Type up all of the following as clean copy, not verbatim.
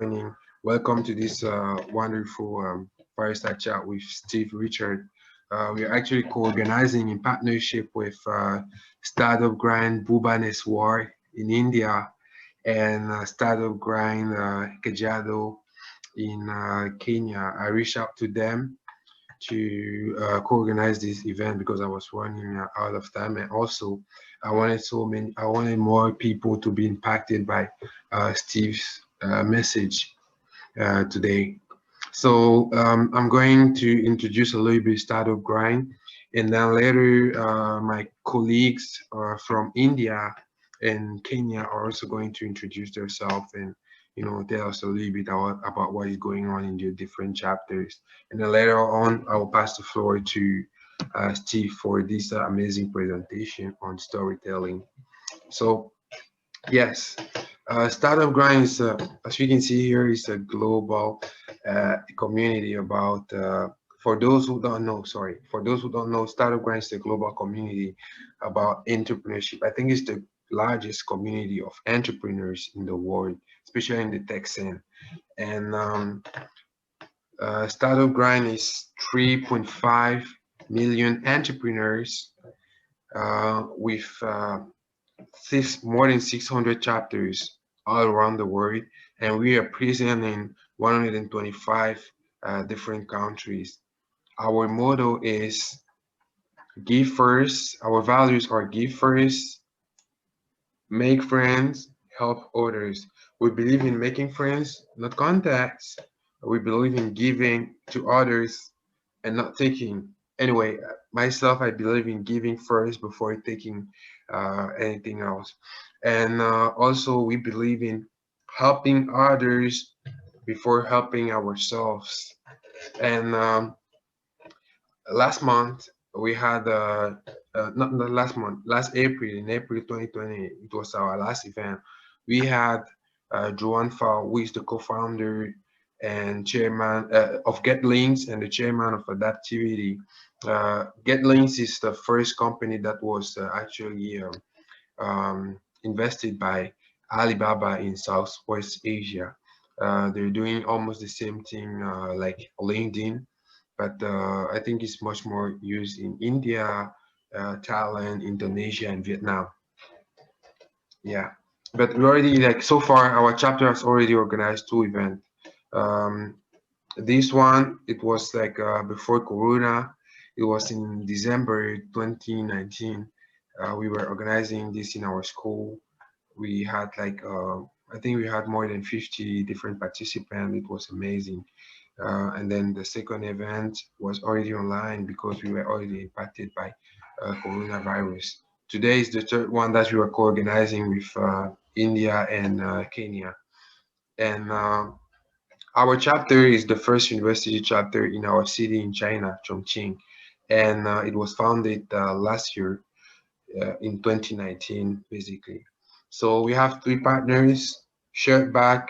joining. Welcome to this wonderful fireside chat with Steve Richard. We are actually co-organizing in partnership with Startup Grind Bhubaneswar in India and Startup Grind Kajiado in Kenya. I reached out to them to co-organize this event because I was running out of time, and also I wanted more people to be impacted by Steve's message today. So I'm going to introduce a little bit Startup Grind, and then later my colleagues from India and Kenya are also going to introduce themselves and tell us a little bit about what is going on in the different chapters. And then later on, I will pass the floor to Steve for this amazing presentation on storytelling. So yes, Startup Grind is, as you can see here, is a global community about. For those who don't know, Startup Grind is a global community about entrepreneurship. I think it's the largest community of entrepreneurs in the world, especially in the tech scene. And Startup Grind is 3.5 million entrepreneurs with more than 600 chapters all around the world, and we are present in 125 different countries. Our motto is give first. Our values are give first, make friends, help others. We believe in making friends, not contacts. We believe in giving to others and not taking. Anyway, myself, I believe in giving first before taking anything else. And also, we believe in helping others before helping ourselves. And last month, we had, not last month, last April, in April 2020, it was our last event. We had Joan Fao, who is the co-founder and chairman of GetLinks and the chairman of Adaptivity. GetLinks is the first company that was actually invested by Alibaba in Southwest Asia. They're doing almost the same thing like LinkedIn, but I think it's much more used in India, Thailand, Indonesia, and Vietnam. Yeah, but we already, like, so far our chapter has already organized two events. Um, this one, it was like before Corona. It was in December 2019. We were organizing this in our school. We had like I think we had more than 50 different participants. It was amazing. And then the second event was already online because we were already impacted by coronavirus. Today is the third one that we are co-organizing with India and Kenya. And our chapter is the first university chapter in our city in China, Chongqing. And it was founded last year in 2019, basically. So we have three partners, Shirtback,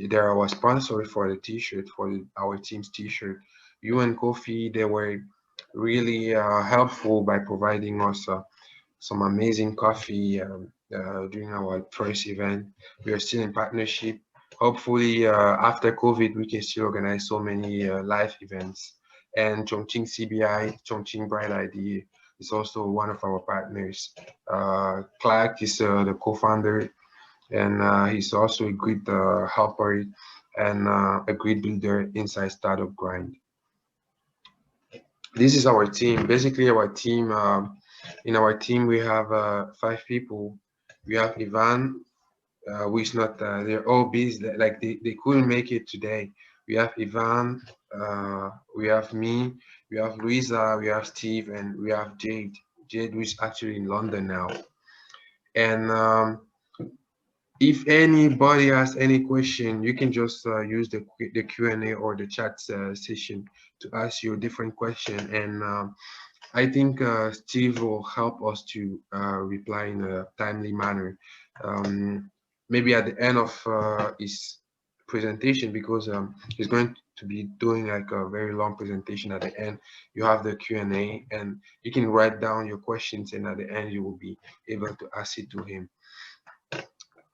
they're our sponsor for the t-shirt, for our team's t-shirt. You and Kofi, they were really helpful by providing us some amazing coffee during our first event. We are still in partnership. Hopefully, after COVID, we can still organize so many live events. And Chongqing CBI, Chongqing Bright Idea, is also one of our partners. Clark is the co-founder, and he's also a great helper and a great builder inside Startup Grind. This is our team. Basically, our team. In our team, we have 5 people. We have Ivan, who is not. They're all busy. Like they couldn't make it today. We have Ivan. We have me. We have Luisa. We have Steve, and we have Jade. Jade, who is actually in London now. And if anybody has any question, you can just use the Q&A or the chat session to ask you a different question. And I think Steve will help us to reply in a timely manner. Maybe at the end of his presentation, because he's going to be doing like a very long presentation. At the end, you have the Q&A, and you can write down your questions, and at the end, you will be able to ask it to him.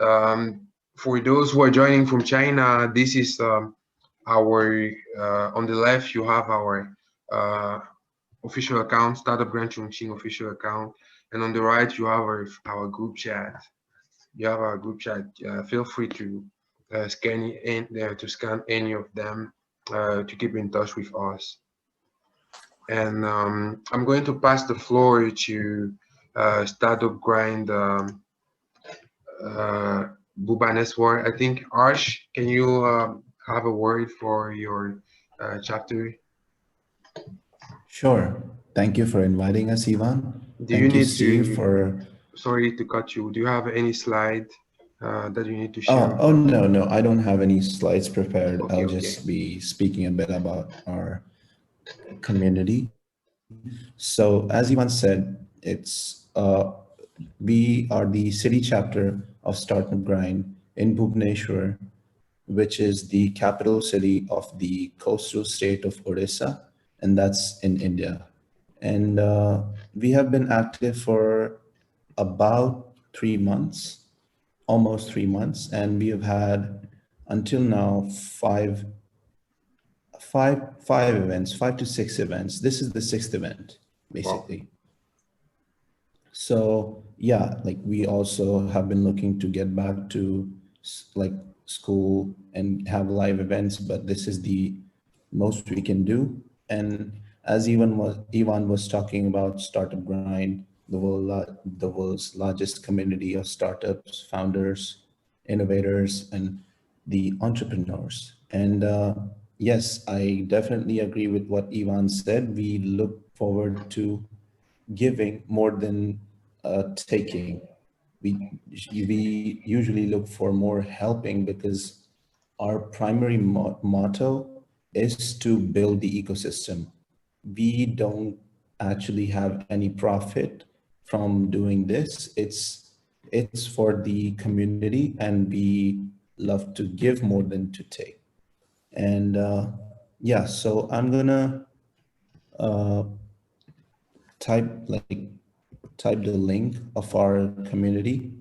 Um, For those who are joining from China, this is our on the left you have our uh, official account, Startup Grand Chongqing official account, and on the right you have our group chat. You have our group chat. Feel free to scan any of them to keep in touch with us. And I'm going to pass the floor to Startup Grind uh, Bhubaneswar. I think Arsh, can you have a word for your chapter? Sure. Thank you for inviting us, Ivan. Do you Thank you, need Steve, to? for... Sorry to cut you. Do you have any slide that you need to share Oh, with oh us? no, no, I don't have any slides prepared. Okay, I'll okay. just be speaking a bit about our community. So, as Ivan said, we are the city chapter of Startup Grind in Bhubaneswar, which is the capital city of the coastal state of Odisha, and that's in India. And we have been active for about 3 months, almost 3 months, and we have had until now five events, 5 to 6 events. This is the sixth event, Wow. basically. So yeah, like we also have been looking to get back to like school and have live events, but this is the most we can do. And as Ivan was talking about Startup Grind, the world's largest community of startups, founders, innovators, and the entrepreneurs. And yes, I definitely agree with what Ivan said. We look forward to giving more than taking. We usually look for more helping because our primary motto is to build the ecosystem. We don't actually have any profit from doing this. It's for the community, and we love to give more than to take. And yeah, so I'm gonna uh, type type the link of our community.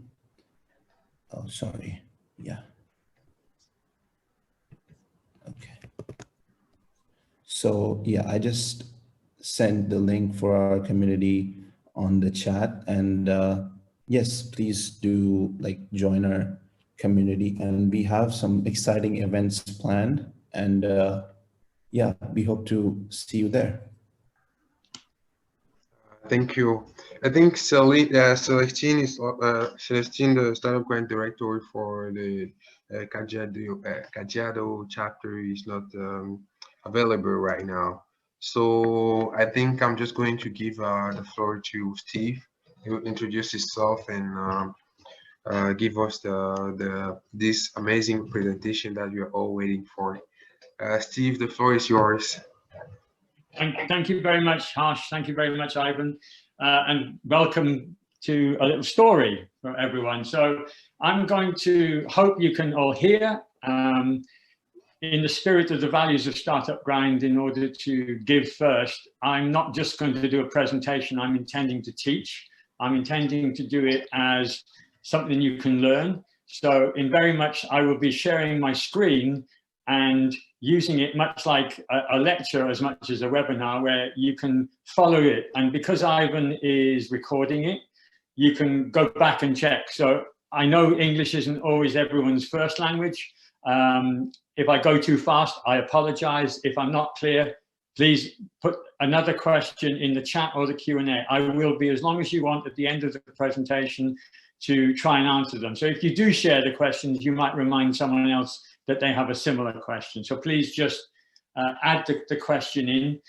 Oh, sorry. Yeah. Okay. So yeah, I just sent the link for our community on the chat, and yes, please do like join our community, and we have some exciting events planned, and yeah, we hope to see you there. Thank you. I think Celestine is Celestine, the startup grant director for the Kajiado chapter, is not available right now. So I think I'm just going to give the floor to Steve. He will introduce himself and give us the this amazing presentation that we are all waiting for. Steve, the floor is yours. Thank you very much, Harsh. Thank you very much, Ivan. And welcome to a little story for everyone. So I'm going to hope you can all hear in the spirit of the values of Startup Grind. In order to give first, I'm not just going to do a presentation. I'm intending to teach. I'm intending to do it as something you can learn. So in very much, I will be sharing my screen and using it much like a lecture as much as a webinar, where you can follow it. And because Ivan is recording it, you can go back and check. So I know English isn't always everyone's first language. If I go too fast, I apologize. If I'm not clear, please put another question in the chat or the Q&A. I will be, as long as you want, at the end of the presentation to try and answer them. So if you do share the questions, you might remind someone else that they have a similar question. So please just add the question in.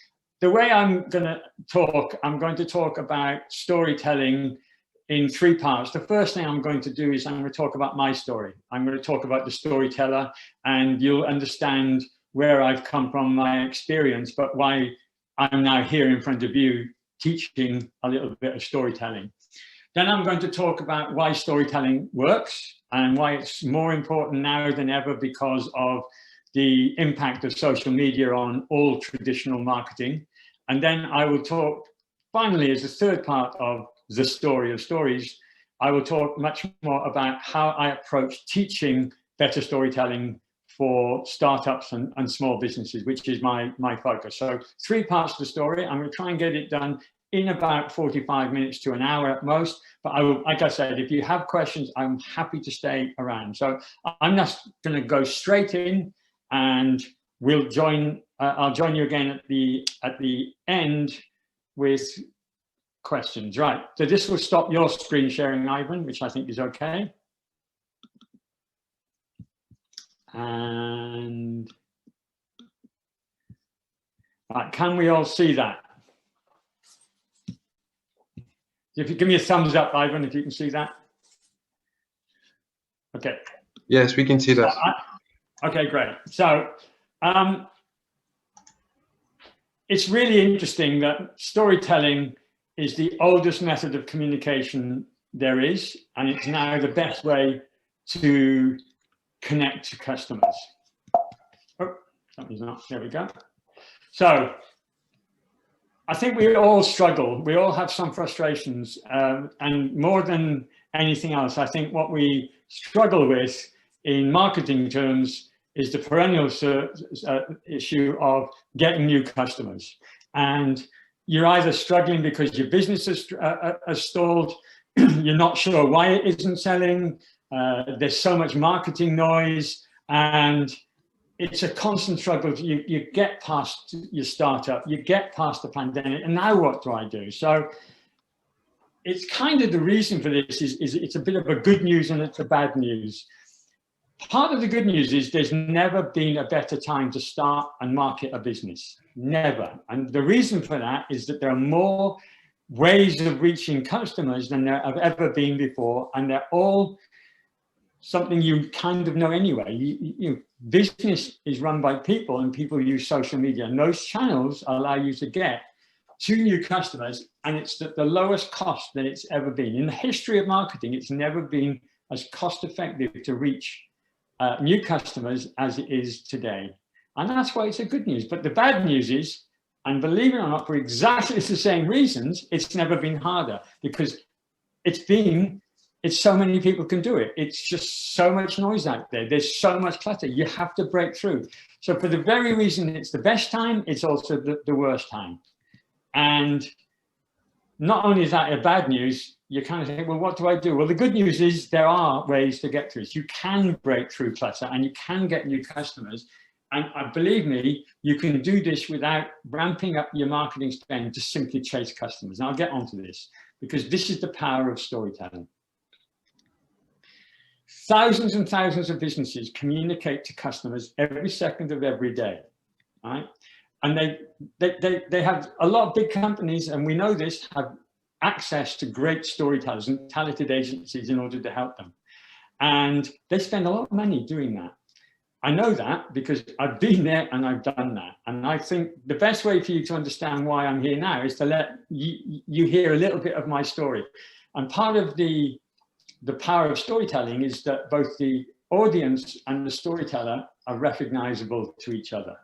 The way I'm going to talk about storytelling in three parts. The first thing I'm going to do is I'm going to talk about my story. I'm going to talk about the storyteller, and you'll understand where I've come from, my experience, but why I'm now here in front of you teaching a little bit of storytelling. Then I'm going to talk about why storytelling works and why it's more important now than ever because of the impact of social media on all traditional marketing. And then I will talk, finally, as the third part of the story of stories, I will talk much more about how I approach teaching better storytelling for startups and small businesses, which is my focus. So 3 parts of the story. I'm going to try and get it done in about 45 minutes to an hour at most. But I will, like I said, if you have questions, I'm happy to stay around. So I'm just going to go straight in, and we'll join. I'll join you again at the end with questions. Right. So this will stop your screen sharing, Ivan, which I think is okay. And right, can we all see that? If you give me a thumbs up, Ivan, if you can see that. Okay. Yes, we can see that. Okay, great. So it's really interesting that storytelling is the oldest method of communication there is, and it's now the best way to connect to customers. Oh, something's not, there we go. So I think we all struggle. We all have some frustrations, and more than anything else, I think what we struggle with in marketing terms is the perennial issue of getting new customers. And you're either struggling because your business is stalled, you're not sure why it isn't selling, there's so much marketing noise, and it's a constant struggle. You get past your startup, you get past the pandemic, and now what do I do? So it's kind of the reason for this is it's a bit of a good news and it's a bad news. Part of the good news is there's never been a better time to start and market a business, never. And the reason for that is that there are more ways of reaching customers than there have ever been before, and they're all something you kind of know anyway. Business is run by people, and people use social media, and those channels allow you to get to new customers, and it's at the lowest cost that it's ever been. In the history of marketing, it's never been as cost effective to reach new customers as it is today. And that's why it's a good news. But the bad news is, and believe it or not, for exactly the same reasons, it's never been harder, because it's so many people can do it. It's just so much noise out there. There's so much clutter. You have to break through. So for the very reason it's the best time, it's also the worst time. And not only is that a bad news, you kind of think, well, what do I do? Well, the good news is there are ways to get through it. You can break through clutter and you can get new customers. And believe me, you can do this without ramping up your marketing spend to simply chase customers. And I'll get onto this, because this is the power of storytelling. Thousands and thousands of businesses communicate to customers every second of every day, right? And they have a lot of big companies, and we know this, have access to great storytellers and talented agencies in order to help them. And they spend a lot of money doing that. I know that because I've been there and I've done that. And I think the best way for you to understand why I'm here now is to let you hear a little bit of my story. And part of the power of storytelling is that both the audience and the storyteller are recognizable to each other.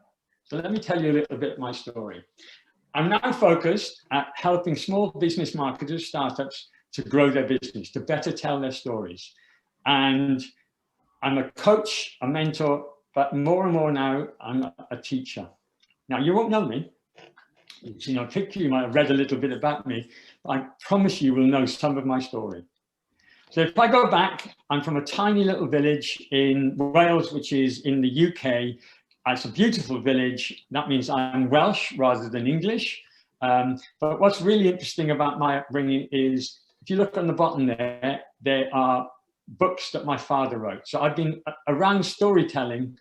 So let me tell you a little bit of my story. I'm now focused at helping small business marketers, startups, to grow their business, to better tell their stories. And I'm a coach, a mentor, but more and more now, I'm a teacher. Now, you won't know me. You know, you might have read a little bit about me, but I promise you will know some of my story. So if I go back, I'm from a tiny little village in Wales, which is in the UK. It's a beautiful village. That means I'm Welsh rather than English. But what's really interesting about my upbringing is, if you look on the bottom there, there are books that my father wrote. So I've been around storytelling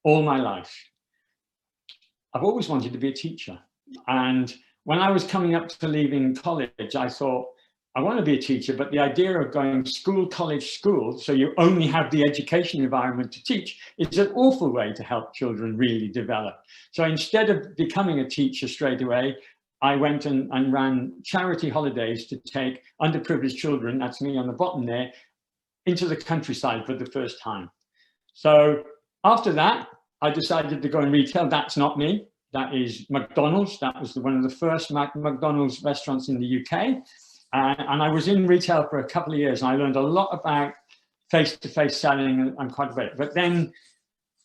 all my life. I've always wanted to be a teacher. And when I was coming up to leaving college, I thought, I want to be a teacher, but the idea of going school, college, school, so you only have the education environment to teach, is an awful way to help children really develop. So instead of becoming a teacher straight away, I went and ran charity holidays to take underprivileged children, that's me on the bottom there, into the countryside for the first time. So after that, I decided to go and retail. That's not me. That is McDonald's. That was one of the first McDonald's restaurants in the UK. And I was in retail for a couple of years, and I learned a lot about face-to-face selling and quite a bit. But then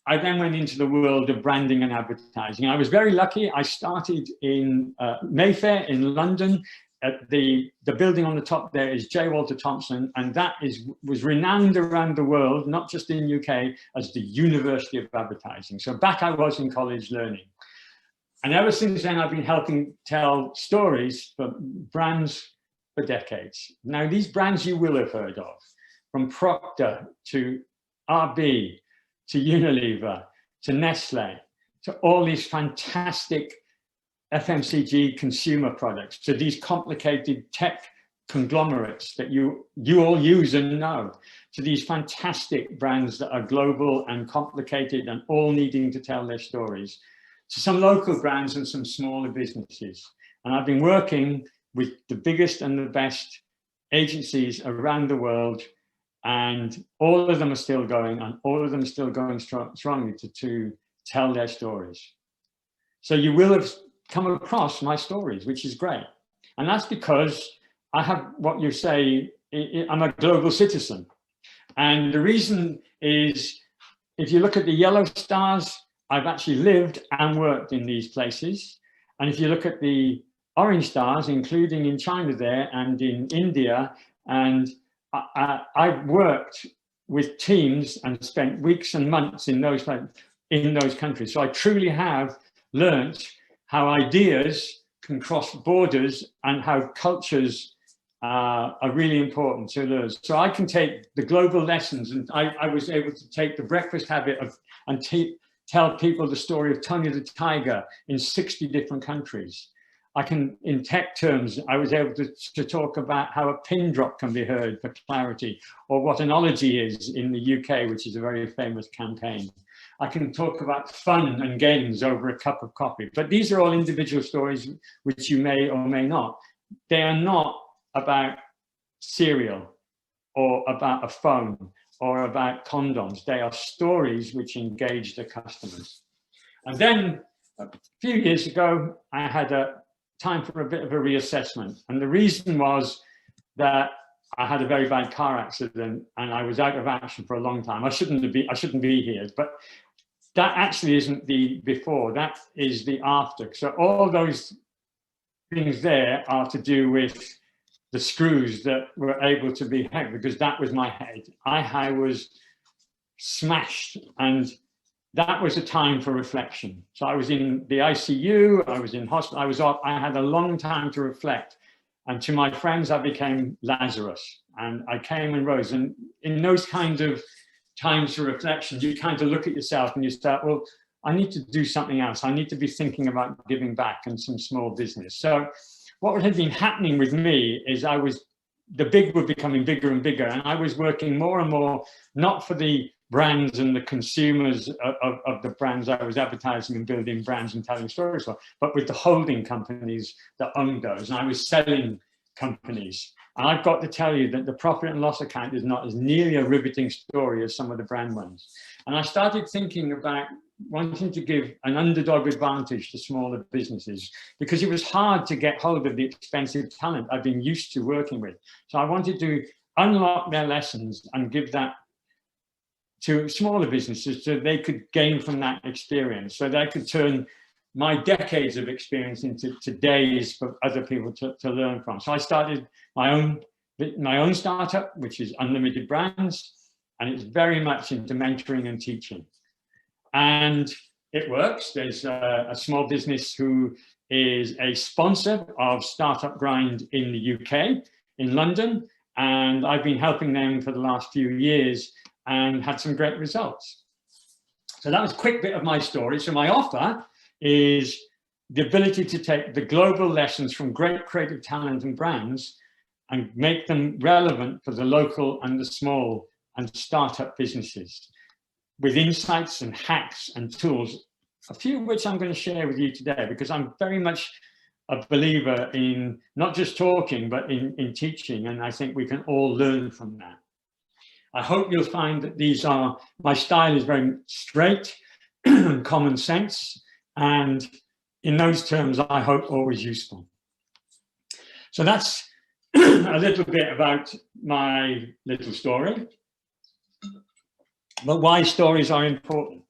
I then went into the world of branding and advertising. I was very lucky. I started in Mayfair in London. At the building on the top there is J. Walter Thompson, and that was renowned around the world, not just in the UK, as the University of Advertising. So back I was in college learning. And ever since then, I've been helping tell stories for brands for decades. Now, these brands you will have heard of, from Procter to RB, to Unilever, to Nestle, to all these fantastic FMCG consumer products, to these complicated tech conglomerates that you all use and know, to these fantastic brands that are global and complicated and all needing to tell their stories, to some local brands and some smaller businesses. And I've been working with the biggest and the best agencies around the world, and all of them are still going, and all of them are still going strongly to tell their stories. So you will have come across my stories, which is great. And that's because I have what you say, I'm a global citizen. And the reason is, if you look at the yellow stars, I've actually lived and worked in these places. And if you look at the orange stars, including in China there and in India, and I've worked with teams and spent weeks and months in those countries. So I truly have learnt how ideas can cross borders and how cultures are really important to learn. So I can take the global lessons, and I was able to take the breakfast habit and tell people the story of Tony the Tiger in 60 different countries. I can, in tech terms, I was able to talk about how a pin drop can be heard for clarity, or what an ology is in the UK, which is a very famous campaign. I can talk about fun and games over a cup of coffee. But these are all individual stories which you may or may not. They are not about cereal or about a phone or about condoms. They are stories which engage the customers. And then a few years ago, I had a time for a bit of a reassessment. And the reason was that I had a very bad car accident and I was out of action for a long time. I shouldn't be here, but that actually isn't the before, that is the after. So all those things there are to do with the screws that were able to be hacked, because that was my head. I was smashed, and that was a time for reflection. So I was in the ICU, I was in hospital, I had a long time to reflect. And to my friends, I became Lazarus, and I came and rose. And in those kind of times for reflection, you kind of look at yourself and you start, well, I need to do something else. I need to be thinking about giving back and some small business. So what had been happening with me is the big were becoming bigger and bigger. And I was working more and more, not for the brands and the consumers of the brands I was advertising and building brands and telling stories for, but with the holding companies that owned those. And I was selling companies. And I've got to tell you that the profit and loss account is not as nearly a riveting story as some of the brand ones. And I started thinking about wanting to give an underdog advantage to smaller businesses, because it was hard to get hold of the expensive talent I've been used to working with. So I wanted to unlock their lessons and give that to smaller businesses so they could gain from that experience, so they could turn my decades of experience into today's for other people to learn from. So I started my own startup, which is Unlimited Brands, and it's very much into mentoring and teaching. And it works. There's a small business who is a sponsor of Startup Grind in the UK, in London, and I've been helping them for the last few years and had some great results. So that was a quick bit of my story. So my offer is the ability to take the global lessons from great creative talent and brands and make them relevant for the local and the small and startup businesses, with insights and hacks and tools, a few of which I'm going to share with you today, because I'm very much a believer in not just talking, but in teaching. And I think we can all learn from that. I hope you'll find that my style is very straight and common sense. And in those terms, I hope always useful. So that's a little bit about my little story, but why stories are important.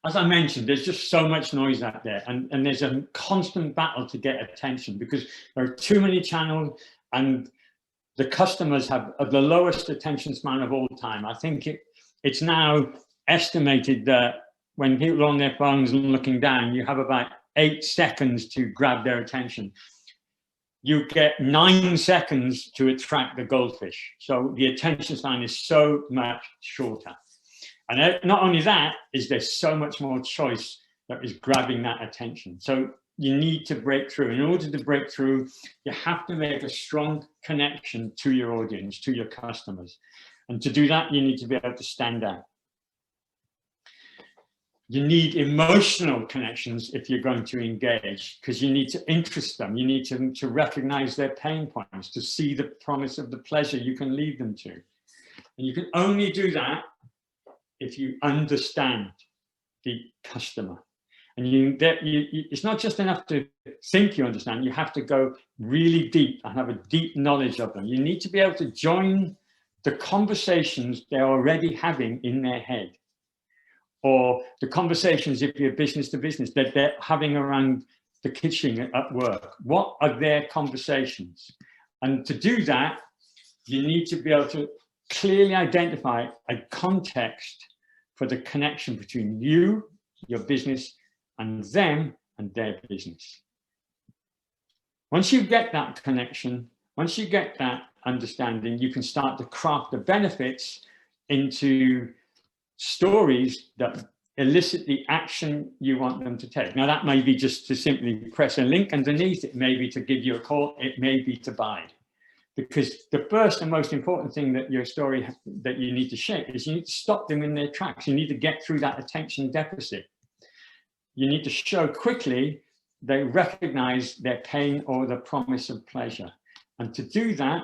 As I mentioned, there's just so much noise out there, and there's a constant battle to get attention because there are too many channels, and the customers have the lowest attention span of all time. I think it's now estimated that when people are on their phones and looking down, you have about 8 seconds to grab their attention. You get 9 seconds to attract the goldfish. So the attention span is so much shorter. And not only that, is there so much more choice that is grabbing that attention. So you need to break through. In order to break through, you have to make a strong connection to your audience, to your customers. And to do that, you need to be able to stand out. You need emotional connections if you're going to engage, because you need to interest them. You need to recognize their pain points, to see the promise of the pleasure you can lead them to. And you can only do that if you understand the customer. And it's not just enough to think you understand, you have to go really deep and have a deep knowledge of them. You need to be able to join the conversations they're already having in their head, or the conversations, if you're business to business, that they're having around the kitchen at work. What are their conversations? And to do that, you need to be able to clearly identify a context for the connection between you, your business, and them and their business. Once you get that connection, once you get that understanding, you can start to craft the benefits into stories that elicit the action you want them to take. Now, that may be just to simply press a link underneath, it may be to give you a call, it may be to buy. Because the first and most important thing that your story that you need to shape is you need to stop them in their tracks. You need to get through that attention deficit. You need to show quickly they recognize their pain or the promise of pleasure. And to do that,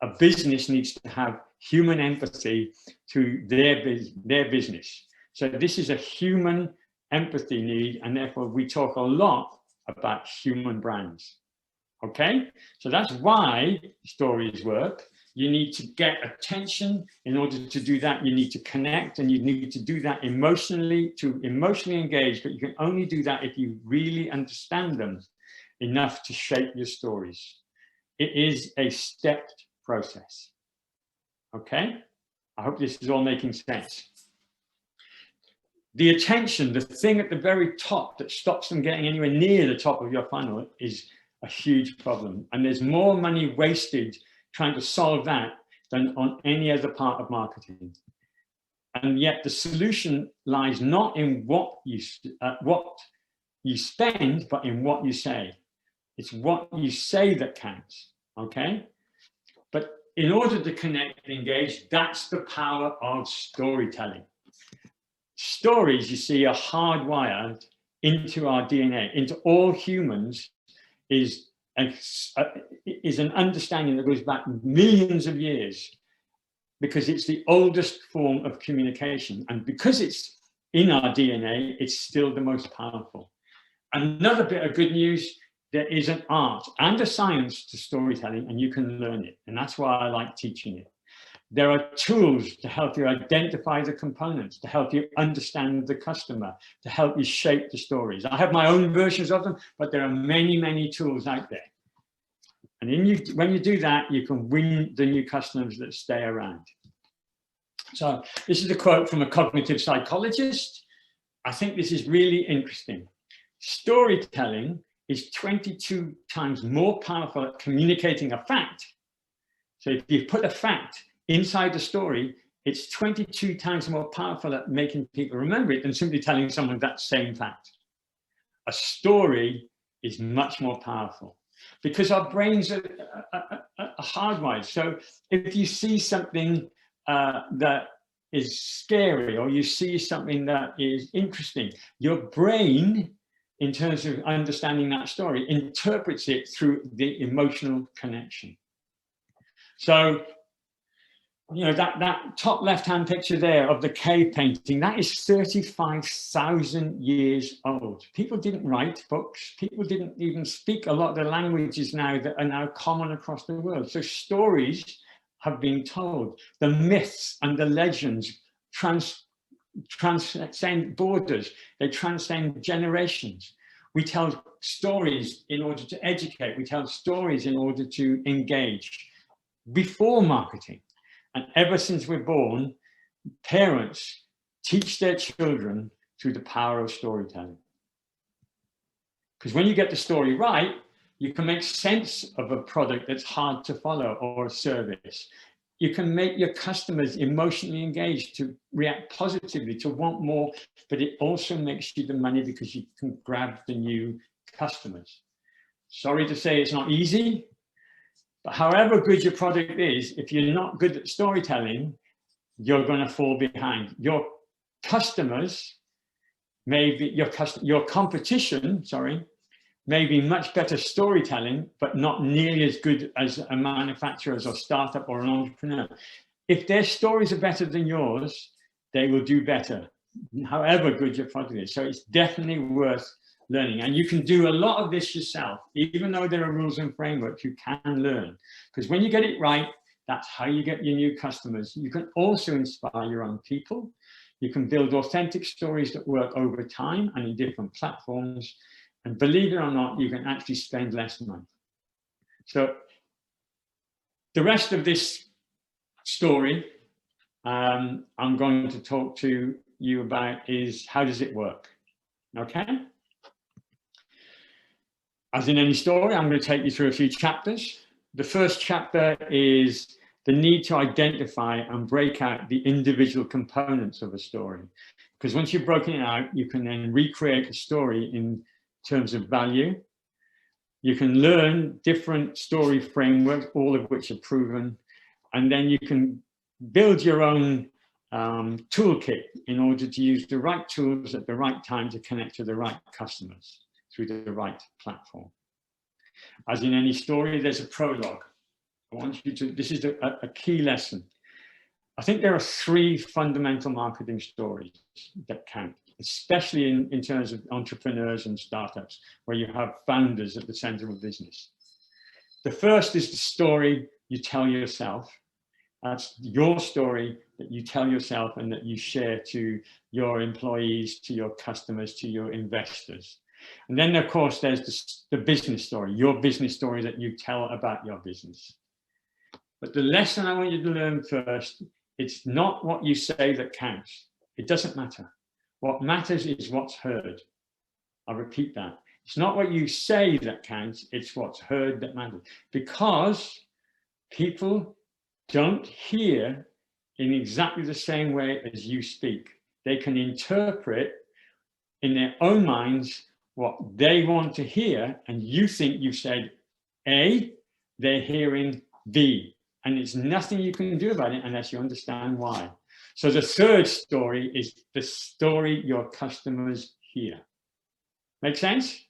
a business needs to have human empathy to their business. So this is a human empathy need, and therefore we talk a lot about human brands. Okay, so that's why stories work. You need to get attention. In order to do that, you need to connect, and you need to do that emotionally, to emotionally engage, but you can only do that if you really understand them enough to shape your stories. It is a stepped process. Okay, I hope this is all making sense. The attention, the thing at the very top that stops them getting anywhere near the top of your funnel, is a huge problem. And there's more money wasted trying to solve that than on any other part of marketing. And yet the solution lies not in what you spend, but in what you say. It's what you say that counts, okay? But in order to connect and engage, that's the power of storytelling. Stories, you see, are hardwired into our DNA, into all humans, is an understanding that goes back millions of years, because it's the oldest form of communication. And because it's in our DNA, it's still the most powerful. Another bit of good news, there is an art and a science to storytelling, and you can learn it. And that's why I like teaching it. There are tools to help you identify the components, to help you understand the customer, to help you shape the stories. I have my own versions of them, but there are many, many tools out there. And when you do that, you can win the new customers that stay around. So this is a quote from a cognitive psychologist. I think this is really interesting. Storytelling is 22 times more powerful at communicating a fact. So if you put a fact inside the story, it's 22 times more powerful at making people remember it than simply telling someone that same fact. A story is much more powerful because our brains are hardwired. So if you see something that is scary, or you see something that is interesting, your brain, in terms of understanding that story, interprets it through the emotional connection. So you know, that top left-hand picture there of the cave painting, that is 35,000 years old. People didn't write books. People didn't even speak a lot of the languages now that are now common across the world. So stories have been told. The myths and the legends transcend borders. They transcend generations. We tell stories in order to educate. We tell stories in order to engage. Before marketing, and ever since we're born, parents teach their children through the power of storytelling. Because when you get the story right, you can make sense of a product that's hard to follow or a service. You can make your customers emotionally engaged, to react positively, to want more, but it also makes you the money because you can grab the new customers. Sorry to say it's not easy, but however good your product is, if you're not good at storytelling, you're going to fall behind. Your customers, maybe your competition, sorry, may be much better storytelling, but not nearly as good as a manufacturer or startup or an entrepreneur. If their stories are better than yours, they will do better, however good your product is. So it's definitely worth learning. And you can do a lot of this yourself. Even though there are rules and frameworks, you can learn. Because when you get it right, that's how you get your new customers. You can also inspire your own people. You can build authentic stories that work over time and in different platforms. And believe it or not, you can actually spend less money. So the rest of this story I'm going to talk to you about is, how does it work? Okay? As in any story, I'm going to take you through a few chapters. The first chapter is the need to identify and break out the individual components of a story. Because once you've broken it out, you can then recreate a story in terms of value. You can learn different story frameworks, all of which are proven. And then you can build your own toolkit in order to use the right tools at the right time to connect to the right customers through the right platform. As in any story, there's a prologue. I want you to, this is a key lesson. I think there are 3 fundamental marketing stories that count, especially in terms of entrepreneurs and startups, where you have founders at the center of business. The first is the story you tell yourself. That's your story that you tell yourself and that you share to your employees, to your customers, to your investors. And then, of course, there's the business story, your business story that you tell about your business. But the lesson I want you to learn first, it's not what you say that counts. It doesn't matter. What matters is what's heard. I'll repeat that. It's not what you say that counts, it's what's heard that matters. Because people don't hear in exactly the same way as you speak. They can interpret in their own minds what they want to hear, and you think you said A, they're hearing B, and there's nothing you can do about it unless you understand why. So the third story is the story your customers hear. Make sense?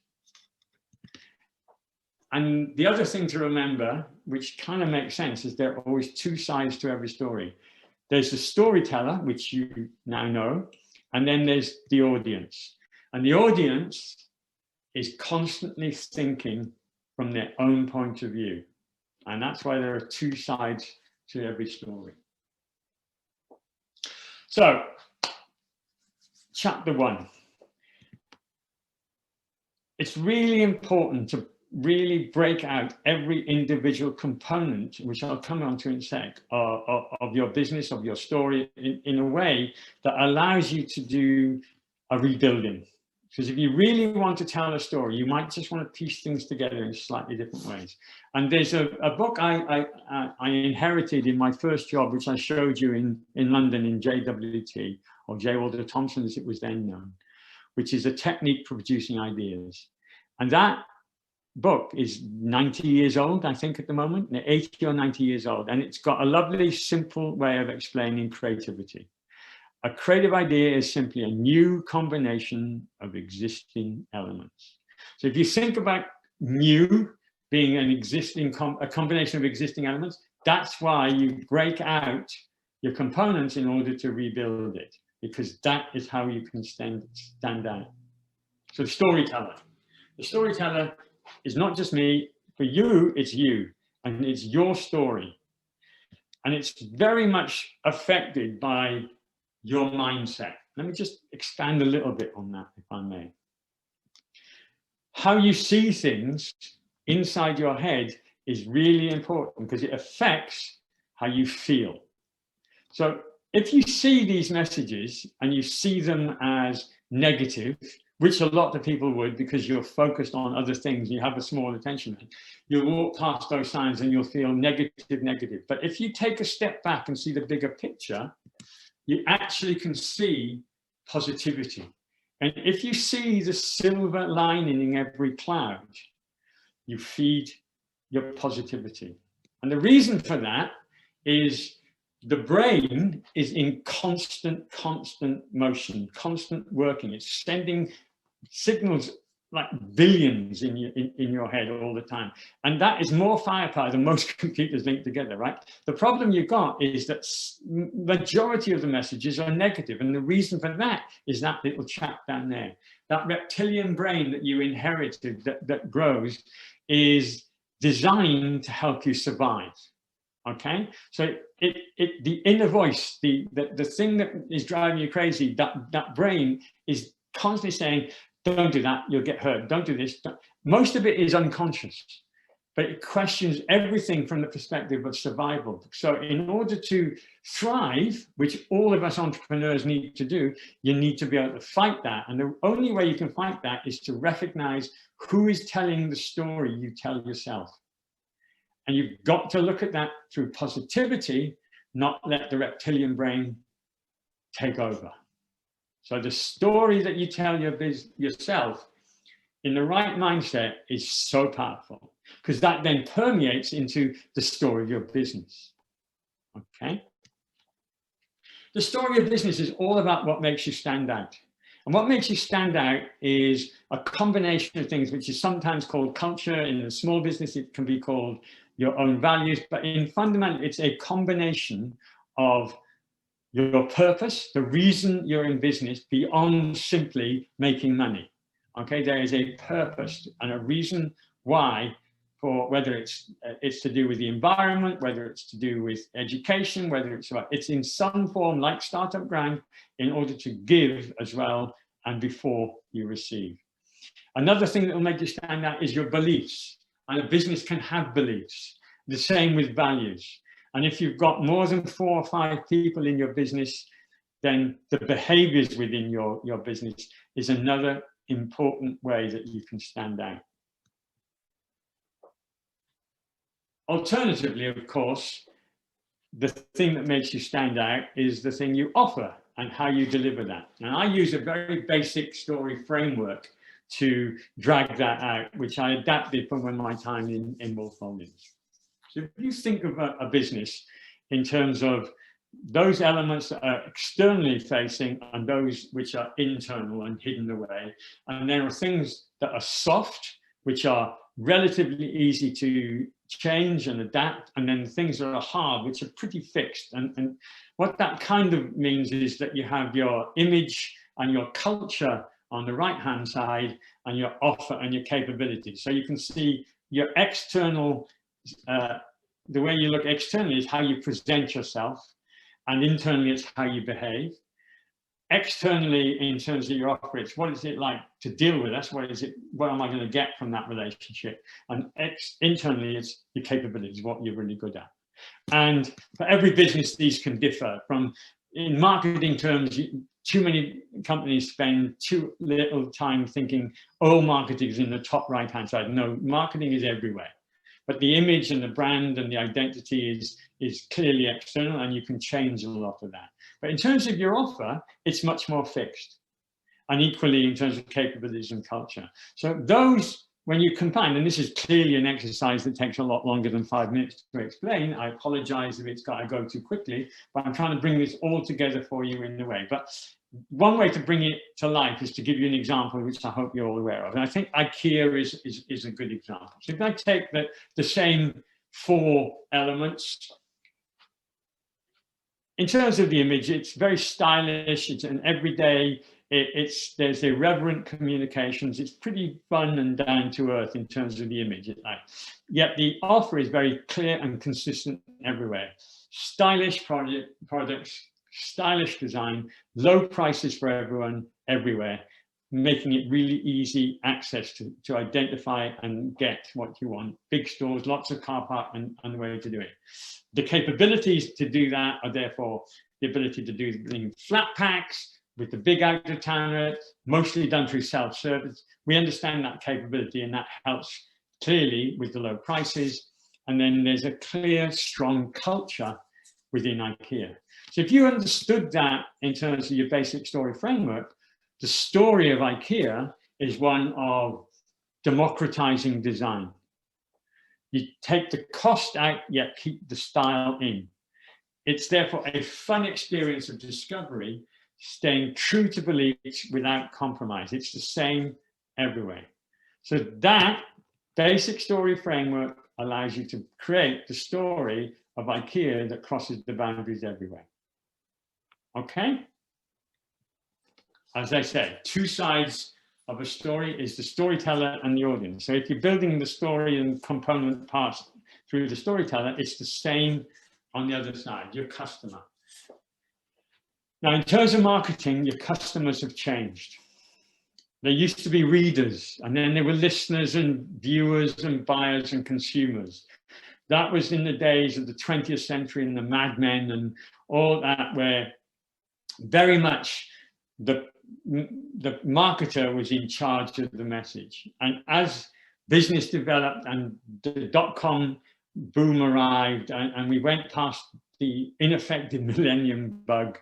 And the other thing to remember, which kind of makes sense, is there are always 2 sides to every story. There's the storyteller, which you now know, and then there's the audience. And the audience is constantly thinking from their own point of view. And that's why there are 2 sides to every story. So, chapter 1. It's really important to really break out every individual component, which I'll come on to in a sec, of your business, of your story, in a way that allows you to do a rebuilding. Because if you really want to tell a story, you might just want to piece things together in slightly different ways. And there's a book I inherited in my first job, which I showed you in London in JWT, or J. Walter Thompson as it was then known, which is a technique for producing ideas. And that book is 90 years old, I think, at the moment, 80 or 90 years old. And it's got a lovely, simple way of explaining creativity. A creative idea is simply a new combination of existing elements. So if you think about new, being an existing, a combination of existing elements. That's why you break out your components in order to rebuild it, because that is how you can stand out. So storyteller. The storyteller is not just me. For you, it's you, and it's your story. And it's very much affected by your mindset. Let me just expand a little bit on that, if I may. How you see things inside your head is really important because it affects how you feel. So if you see these messages and you see them as negative, which a lot of people would because you're focused on other things, you have a small attention, you'll walk past those signs and you'll feel negative. But if you take a step back and see the bigger picture, you actually can see positivity. And if you see the silver lining in every cloud, you feed your positivity. And the reason for that is the brain is in constant motion, constant working. It's sending signals like billions in your head all the time. And that is more firepower than most computers linked together, right? The problem you've got is that majority of the messages are negative. And the reason for that is that little chap down there. That reptilian brain that you inherited that grows is designed to help you survive. Okay, so the inner voice, the thing that is driving you crazy, that brain is constantly saying, don't do that, you'll get hurt, don't do this. Most of it is unconscious, but it questions everything from the perspective of survival. So in order to thrive, which all of us entrepreneurs need to do, you need to be able to fight that. And the only way you can fight that is to recognize who is telling the story you tell yourself. And you've got to look at that through positivity, not let the reptilian brain take over. So the story that you tell yourself in the right mindset is so powerful because that then permeates into the story of your business. Okay? The story of business is all about what makes you stand out. And what makes you stand out is a combination of things, which is sometimes called culture. In a small business, it can be called your own values, but in fundamental, it's a combination of your purpose, the reason you're in business beyond simply making money. Okay, there is a purpose and a reason why, for whether it's to do with the environment, whether it's to do with education, whether it's in some form like Startup Grind in order to give as well and before you receive. Another thing that will make you stand out is your beliefs. And a business can have beliefs, the same with values. And if you've got more than 4 or 5 people in your business, then the behaviors within your business is another important way that you can stand out. Alternatively, of course, the thing that makes you stand out is the thing you offer and how you deliver that. And I use a very basic story framework to drag that out, which I adapted from my time in Wolf Holdings. So if you think of a business in terms of those elements that are externally facing and those which are internal and hidden away, and there are things that are soft, which are relatively easy to change and adapt, and then things that are hard, which are pretty fixed. And what that kind of means is that you have your image and your culture on the right-hand side and your offer and your capabilities. So you can see your external, the way you look externally is how you present yourself, and internally it's how you behave. Externally, in terms of your offer, it's what is it like to deal with us? What am I going to get from that relationship? And internally, it's your capabilities, what you're really good at. And for every business, these can differ. From, in marketing terms, too many companies spend too little time thinking, oh, marketing is in the top right-hand side. No, marketing is everywhere. But the image and the brand and the identity is clearly external, and you can change a lot of that. But in terms of your offer, it's much more fixed. And equally in terms of capabilities and culture. So those when you combine, and this is clearly an exercise that takes a lot longer than 5 minutes to explain. I apologize if it's got to go too quickly, but I'm trying to bring this all together for you in a way. But one way to bring it to life is to give you an example, which I hope you're all aware of. And I think IKEA is a good example. So if I take the same 4 elements, in terms of the image, it's very stylish, it's an everyday, there's irreverent communications, it's pretty fun and down to earth in terms of the image. Yet the offer is very clear and consistent everywhere. Stylish products, stylish design, low prices for everyone, everywhere, making it really easy access to identify and get what you want. Big stores, lots of car park and the way to do it. The capabilities to do that are therefore the ability to do flat packs, with the big out-of-towner, mostly done through self-service. We understand that capability, and that helps clearly with the low prices. And then there's a clear, strong culture within IKEA. So if you understood that in terms of your basic story framework, the story of IKEA is one of democratizing design. You take the cost out, yet keep the style in. It's therefore a fun experience of discovery, staying true to beliefs without compromise. It's the same everywhere. So that basic story framework allows you to create the story of IKEA that crosses the boundaries everywhere. Okay? As I said, 2 sides of a story is the storyteller and the audience. So if you're building the story and component parts through the storyteller, it's the same on the other side, your customer. Now, in terms of marketing, your customers have changed. They used to be readers, and then they were listeners and viewers and buyers and consumers. That was in the days of the 20th century and the Mad Men and all that, where very much the marketer was in charge of the message. And as business developed and the dot-com boom arrived, and we went past the ineffective millennium bug,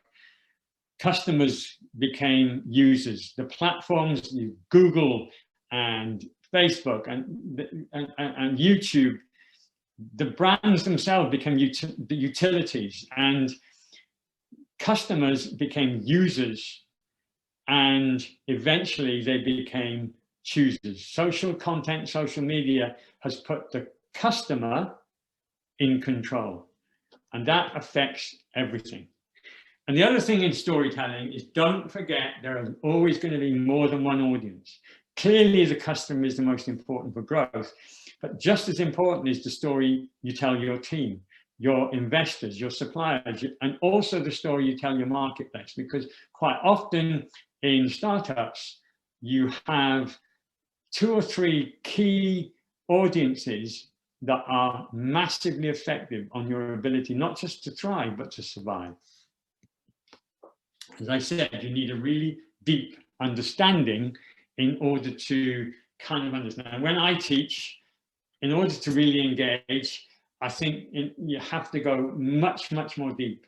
customers became users. The platforms, Google and Facebook and YouTube, the brands themselves became the utilities, and customers became users, and eventually they became choosers. Social content, social media has put the customer in control, and that affects everything. And the other thing in storytelling is, don't forget, there are always going to be more than one audience. Clearly, the customer is the most important for growth, but just as important is the story you tell your team, your investors, your suppliers, and also the story you tell your marketplace, because quite often in startups, you have 2 or 3 key audiences that are massively effective on your ability, not just to thrive, but to survive. As I said, you need a really deep understanding in order to kind of understand. When I teach, in order to really engage, I think you have to go much, much more deep.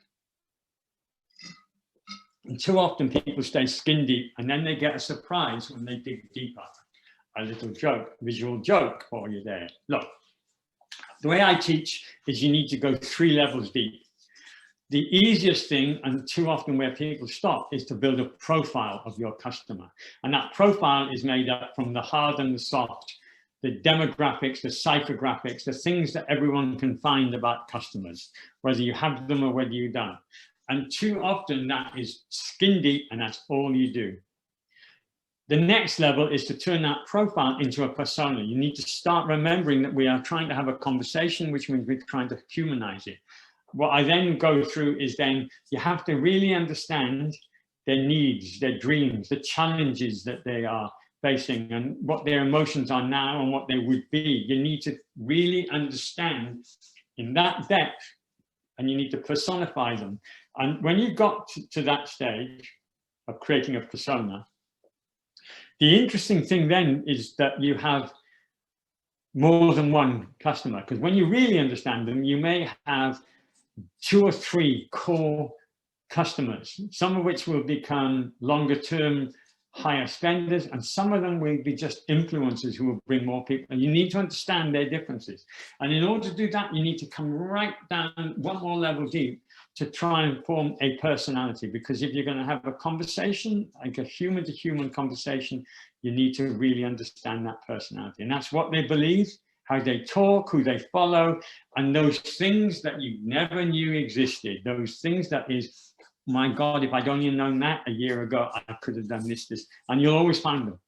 And too often people stay skin deep, and then they get a surprise when they dig deeper. A little joke, visual joke for you there. Look, the way I teach is you need to go 3 levels deep. The easiest thing, and too often where people stop, is to build a profile of your customer. And that profile is made up from the hard and the soft, the demographics, the psychographics, the things that everyone can find about customers, whether you have them or whether you don't. And too often that is skin deep, and that's all you do. The next level is to turn that profile into a persona. You need to start remembering that we are trying to have a conversation, which means we're trying to humanize it. What I then go through is then you have to really understand their needs, their dreams, the challenges that they are facing, and what their emotions are now and what they would be. You need to really understand in that depth, and you need to personify them. And when you got to that stage of creating a persona, the interesting thing then is that you have more than one customer, because when you really understand them, you may have 2 or 3 core customers, some of which will become longer term, higher spenders, and some of them will be just influencers who will bring more people. And you need to understand their differences. And in order to do that, you need to come right down one more level deep to try and form a personality. Because if you're going to have a conversation, like a human to human conversation, you need to really understand that personality. And that's what they believe, how they talk, who they follow, and those things that you never knew existed, those things that is, my God, if I'd only known that a year ago, I could have done this, and you'll always find them.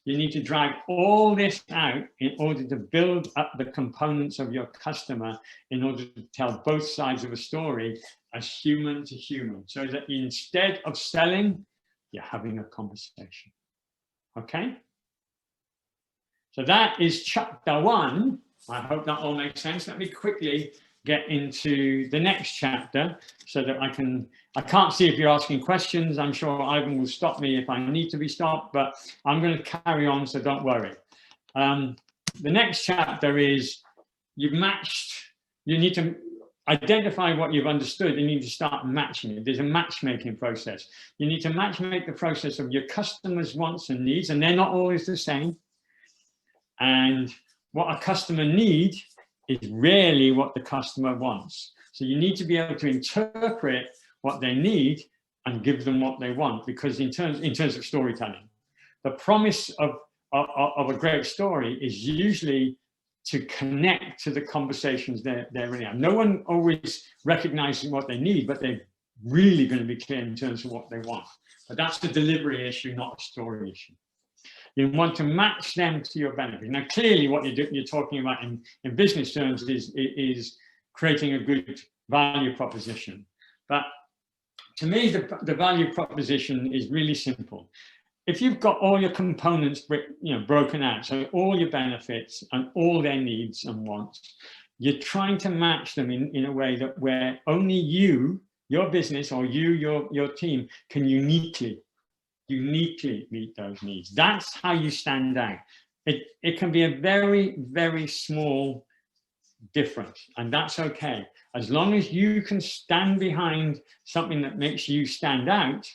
You need to drag all this out in order to build up the components of your customer in order to tell both sides of a story as human to human, so that instead of selling, you're having a conversation. Okay? So that is chapter 1. I hope that all makes sense. Let me quickly get into the next chapter so that I can't see if you're asking questions. I'm sure Ivan will stop me if I need to be stopped, but I'm going to carry on, so don't worry. The next chapter is you need to identify what you've understood and you need to start matching it. There's a matchmaking process. You need to matchmake the process of your customers' wants and needs, and they're not always the same. And what a customer needs is rarely what the customer wants. So you need to be able to interpret what they need and give them what they want, because in terms of storytelling, the promise of a great story is usually to connect to the conversations they're really having. No one always recognizes what they need, but they're really going to be clear in terms of what they want. But that's the delivery issue, not a story issue. You want to match them to your benefit. Now, clearly, what you're talking about in business terms is creating a good value proposition. But to me, the value proposition is really simple. If you've got all your components broken out, so all your benefits and all their needs and wants, you're trying to match them in a way that where only you, your business, or your team can uniquely meet those needs. That's how you stand out. It can be a very, very small difference, and that's okay. As long as you can stand behind something that makes you stand out,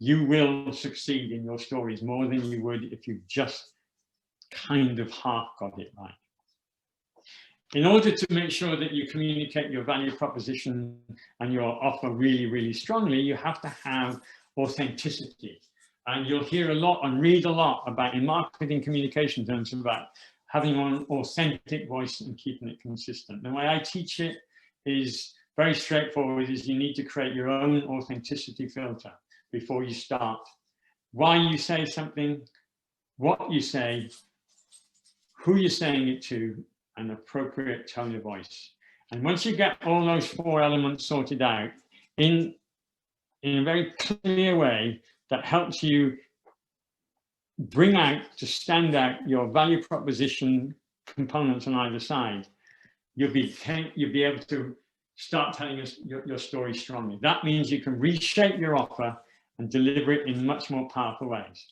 you will succeed in your stories more than you would if you just kind of half got it right. In order to make sure that you communicate your value proposition and your offer really, really strongly, you have to have authenticity. And you'll hear a lot and read a lot about in marketing communication terms about having an authentic voice and keeping it consistent. The way I teach it is very straightforward, is you need to create your own authenticity filter before you start. Why you say something, what you say, who you're saying it to, an appropriate tone of voice. And once you get all those 4 elements sorted out in a very clear way that helps you bring out, to stand out your value proposition components on either side, you'll be able to start telling us your story strongly. That means you can reshape your offer and deliver it in much more powerful ways.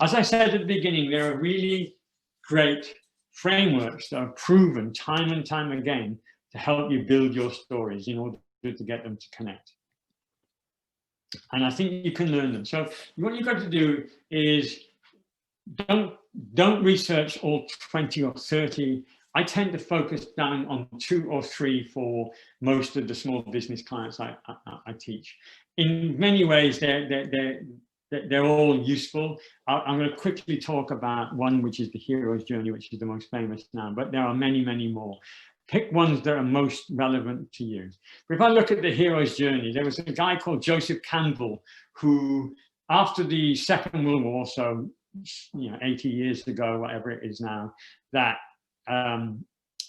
As I said at the beginning, there are really great frameworks that are proven time and time again to help you build your stories in order to get them to connect. And I think you can learn them. So what you've got to do is don't research all 20 or 30. I tend to focus down on 2 or 3 for most of the small business clients I teach. In many ways, they're all useful. I'm going to quickly talk about one, which is the hero's journey, which is the most famous now, but there are many, many more. Pick ones that are most relevant to you. But if I look at the hero's journey, there was a guy called Joseph Campbell who, after the Second World War, so 80 years ago, whatever it is now, that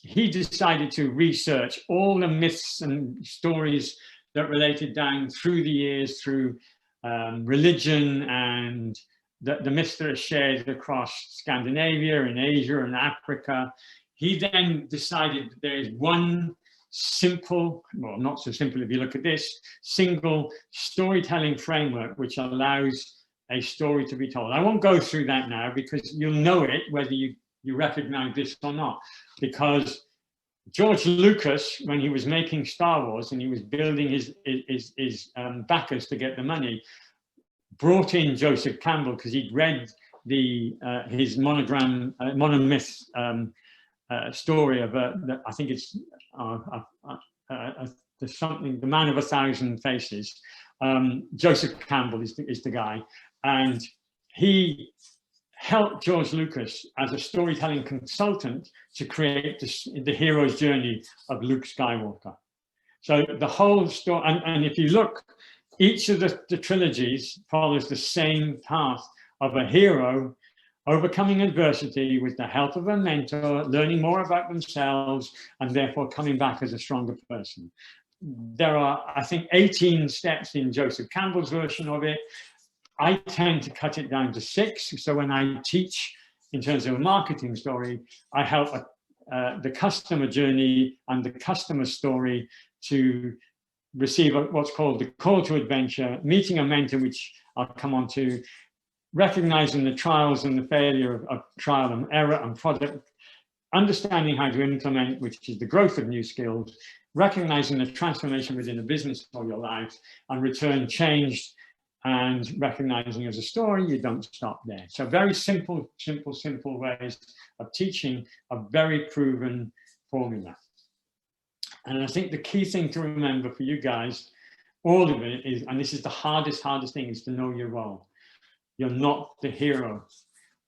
he decided to research all the myths and stories that related down through the years, through religion and the myths that are shared across Scandinavia and Asia and Africa. He then decided that there is one simple, well, not so simple if you look at this, single storytelling framework which allows a story to be told. I won't go through that now because you'll know it whether you recognize this or not, because George Lucas, when he was making Star Wars and he was building his backers to get the money, brought in Joseph Campbell because he'd read his monomyth story of I think it's there's something, the Man of 1,000 Faces. Joseph Campbell is the guy, and he helped George Lucas as a storytelling consultant to create the hero's journey of Luke Skywalker. So the whole story, and if you look, each of the trilogies follows the same path of a hero overcoming adversity with the help of a mentor, learning more about themselves, and therefore coming back as a stronger person. There are, I think, 18 steps in Joseph Campbell's version of it. I tend to cut it down to 6. So when I teach in terms of a marketing story, I help the customer journey and the customer story to receive what's called the call to adventure, meeting a mentor, which I'll come on to, recognizing the trials and the failure of trial and error and product, understanding how to implement, which is the growth of new skills, recognizing the transformation within a business or your life, and return changed, and recognizing as a story, you don't stop there. So very simple ways of teaching a very proven formula. And I think the key thing to remember for you guys, all of it is, and this is the hardest thing, is to know your role. You're not the hero.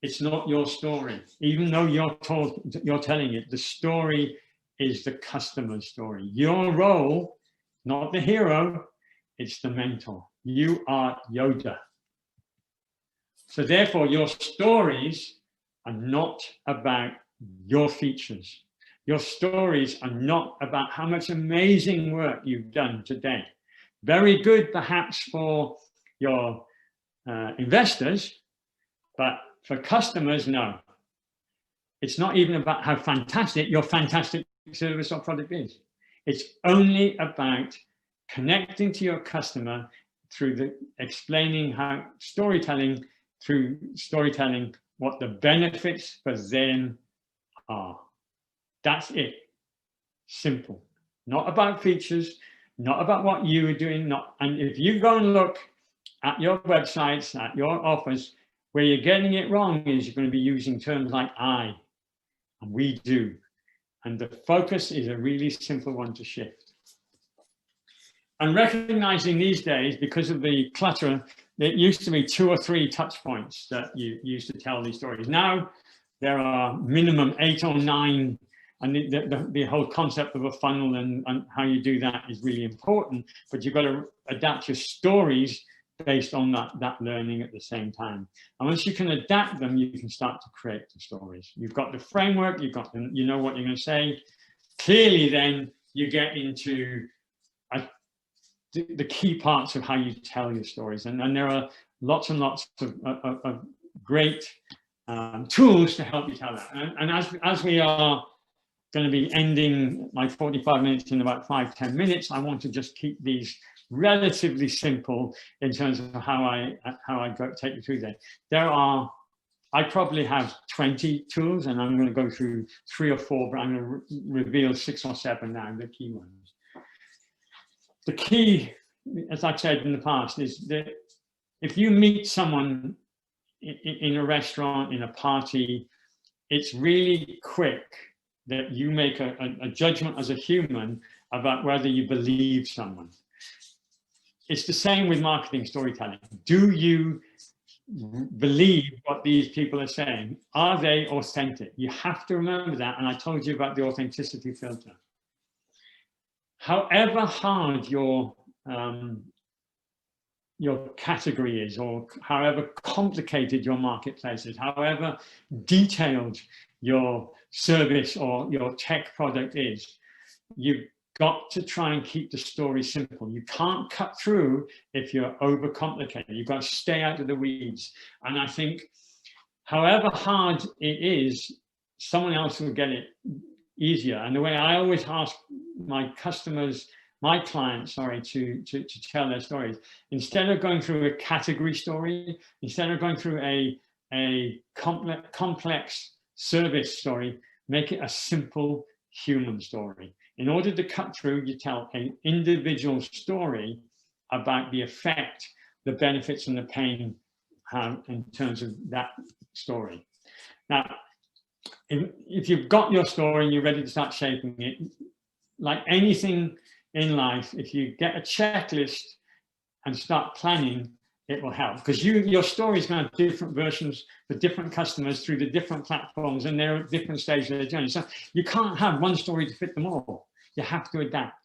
It's not your story. Even though you're telling it, the story is the customer's story. Your role, not the hero, it's the mentor. You are Yoda. So therefore, your stories are not about your features. Your stories are not about how much amazing work you've done today. Very good, perhaps, for your investors, but for customers, no. It's not even about how fantastic your fantastic service or product is. It's only about connecting to your customer through the explaining how storytelling, through storytelling, what the benefits for them are. That's it. Simple. Not about features, not about what you are doing. And if you go and look at your websites, at your offers, where you're getting it wrong is you're going to be using terms like I and we do. And the focus is a really simple one to shift. And recognizing these days, because of the clutter, it used to be 2 or 3 touch points that you used to tell these stories. Now there are minimum 8 or 9, and the whole concept of a funnel and how you do that is really important, but you've got to adapt your stories based on that learning at the same time. And once you can adapt them, you can start to create the stories. You've got the framework, you know what you're going to say. Clearly then you get into the key parts of how you tell your stories. And there are lots and lots of great tools to help you tell that. And as we are going to be ending my 45 minutes in about 5-10 minutes, I want to just keep these relatively simple in terms of how I take you through that. I probably have 20 tools, and I'm going to go through 3 or 4, but I'm going to reveal 6 or 7 now, the key ones. The key, as I've said in the past, is that if you meet someone in a restaurant, in a party, it's really quick that you make a judgment as a human about whether you believe someone. It's the same with marketing storytelling. Do you believe what these people are saying? Are they authentic? You have to remember that, and I told you about the authenticity filter. However hard your category is, or however complicated your marketplace is, however detailed your service or your tech product is, you've got to try and keep the story simple. You can't cut through if you're overcomplicated. You've got to stay out of the weeds. And I think however hard it is, someone else will get it easier. And the way I always ask my customers, my clients, sorry, to tell their stories, instead of going through a category story, instead of going through a complex service story, make it a simple human story. In order to cut through, you tell an individual story about the effect the benefits and the pain in terms of that story. Now, if you've got your story and you're ready to start shaping it, like anything in life, if you get a checklist and start planning, it will help, because your story is going to have different versions for different customers through the different platforms, and they're at different stages of their journey. So you can't have one story to fit them all. You have to adapt.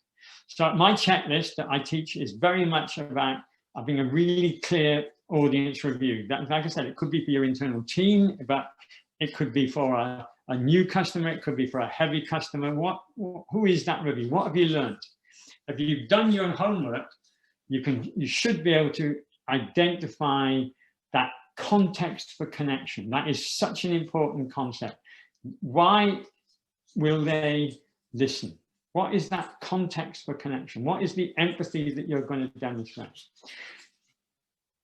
So my checklist that I teach is very much about having a really clear audience review. That, like I said, it could be for your internal team, but it could be for a new customer. It could be for a heavy customer. Who is that review? What have you learned? If you've done your homework, you should be able to identify that context for connection. That is such an important concept. Why will they listen? What is that context for connection? What is the empathy that you're going to demonstrate?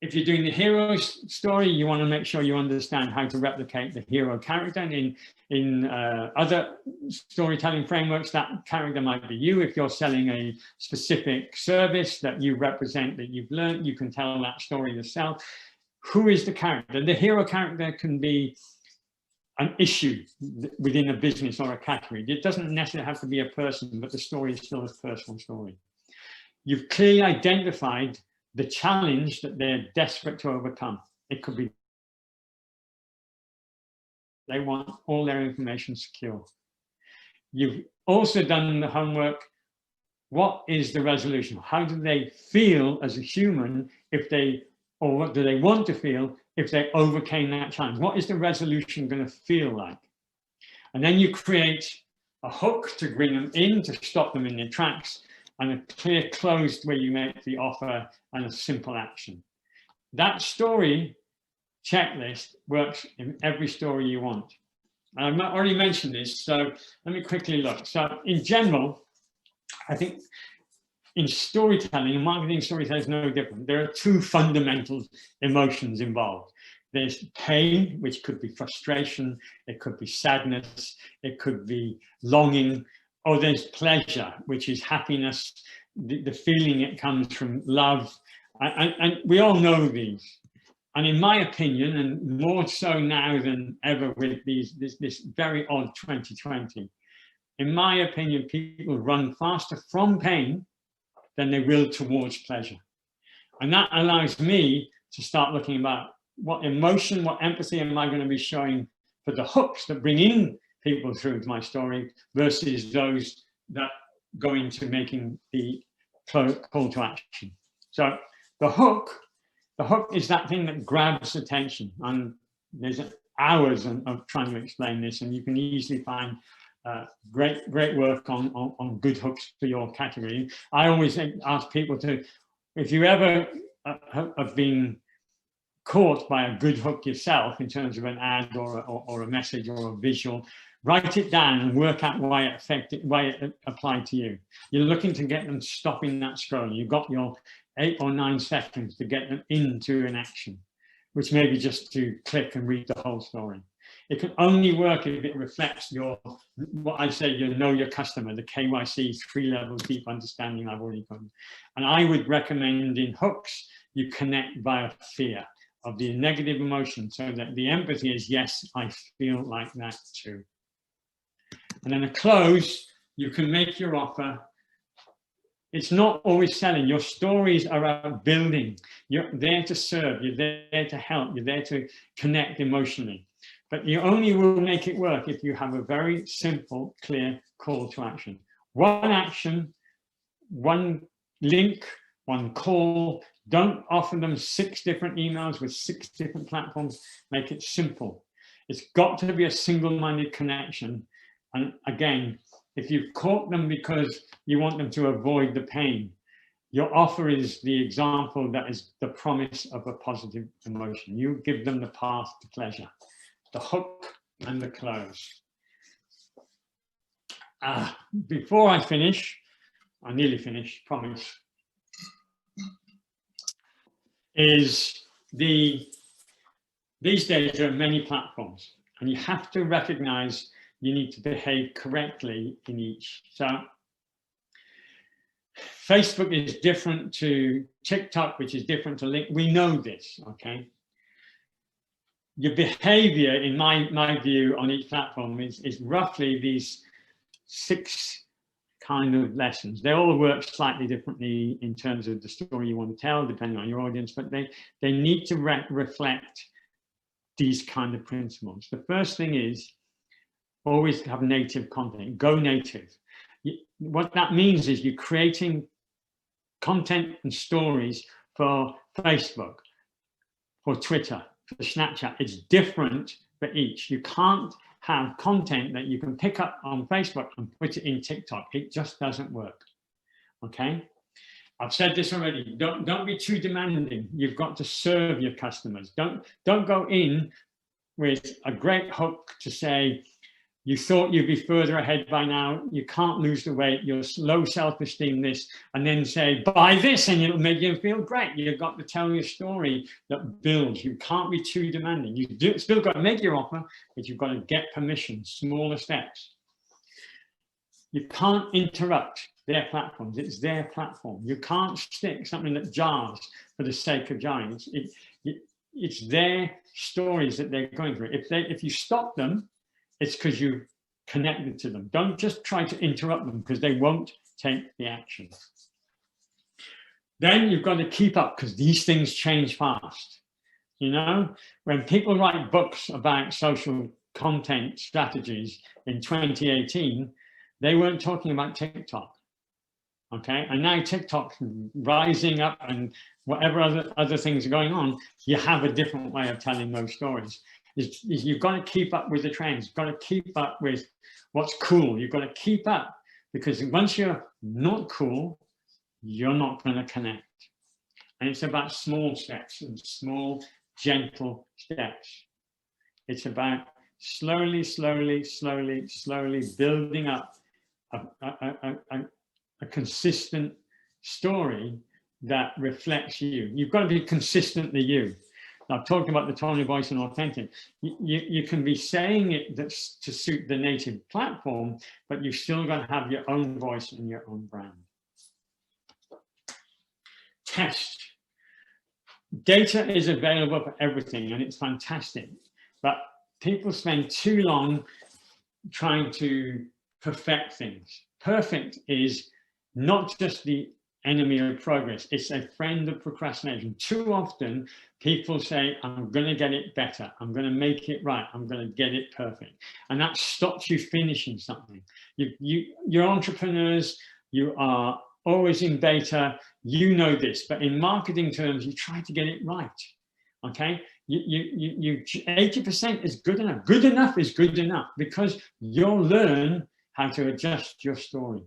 If you're doing the hero story, you want to make sure you understand how to replicate the hero character. And in other storytelling frameworks, that character might be you. If you're selling a specific service that you represent, that you've learned, you can tell that story yourself. Who is the character? The hero character can be an issue within a business or a category. It doesn't necessarily have to be a person, but the story is still a personal story. You've clearly identified the challenge that they're desperate to overcome. It could be they want all their information secure. You've also done the homework. What is the resolution? How do they feel as a human if they, or what do they want to feel if they overcame that challenge? What is the resolution going to feel like? And then you create a hook to bring them in, to stop them in their tracks, and a clear close where you make the offer and a simple action. That story checklist works in every story you want. And I've already mentioned this, so let me quickly look. So in general, I think in storytelling, and marketing storytelling is no different. There are two fundamental emotions involved. There's pain, which could be frustration, it could be sadness, it could be longing, or there's pleasure, which is happiness, the feeling it comes from love. And we all know these. And in my opinion, and more so now than ever with this very odd 2020, in my opinion, people run faster from pain than they will towards pleasure. And that allows me to start looking about what emotion, what empathy am I going to be showing for the hooks that bring in people through my story versus those that go into making the call to action. So the hook is that thing that grabs attention, and there's hours of trying to explain this, and you can easily find great work on good hooks for your category. I always ask people to, if you ever have been caught by a good hook yourself in terms of an ad or a message or a visual, write it down and work out why it applied to you. You're looking to get them stopping that scrolling. You've got your 8 or 9 seconds to get them into an action, which may be just to click and read the whole story. It can only work if it reflects your, what I say, you know your customer, the KYC 3-level deep understanding I've already done. And I would recommend in hooks, you connect via fear of the negative emotion, so that the empathy is, yes, I feel like that too. And then a close, you can make your offer. It's not always selling. Your stories are about building. You're there to serve, you're there to help, you're there to connect emotionally. But you only will make it work if you have a very simple, clear call to action. One action, one link, one call. Don't offer them 6 different emails with 6 different platforms. Make it simple. It's got to be a single-minded connection. And again, if you've caught them because you want them to avoid the pain, your offer is the example that is the promise of a positive emotion. You give them the path to pleasure, the hook and the close. Before I finish, I nearly finished, promise, is these days there are many platforms, and you have to recognize you need to behave correctly in each. So Facebook is different to TikTok, which is different to LinkedIn. We know this, okay? Your behavior, in my view, on each platform is roughly these 6 kind of lessons. They all work slightly differently in terms of the story you want to tell, depending on your audience, but they need to reflect these kind of principles. The first thing is always have native content, go native. What that means is you're creating content and stories for Facebook, for Twitter, for Snapchat. It's different for each. You can't have content that you can pick up on Facebook and put it in TikTok. It just doesn't work, okay? I've said this already, don't be too demanding. You've got to serve your customers. Don't go in with a great hook to say, you thought you'd be further ahead by now, you can't lose the weight, you're low self-esteem this, and then say, buy this and it'll make you feel great. You've got to tell your story that builds. You can't be too demanding. You still got to make your offer, but you've got to get permission, smaller steps. You can't interrupt their platforms. It's their platform. You can't stick something that jars for the sake of jarring. It's their stories that they're going through. If you stop them, it's because you connected to them. Don't just try to interrupt them because they won't take the action. Then you've got to keep up because these things change fast. You know, when people write books about social content strategies in 2018, they weren't talking about TikTok. Okay, and now TikTok's rising up and whatever other things are going on, you have a different way of telling those stories. You've got to keep up with the trends. You've got to keep up with what's cool. You've got to keep up because once you're not cool, you're not going to connect. And it's about small steps and small, gentle steps. It's about slowly building up a consistent story that reflects you. You've got to be consistently you. I've talked about the tone of voice and authentic. You can be saying it that's to suit the native platform, but you've still got to have your own voice and your own brand. Test. Data is available for everything and it's fantastic, but people spend too long trying to perfect things. Perfect is not just the enemy of progress, it's a friend of procrastination. Too often people say, I'm going to get it better, I'm going to make it right, I'm going to get it perfect, and that stops you finishing something. You're entrepreneurs, you are always in beta, you know this, but in marketing terms you try to get it right. Okay, you 80% is good enough. Good enough is good enough because you'll learn how to adjust your story.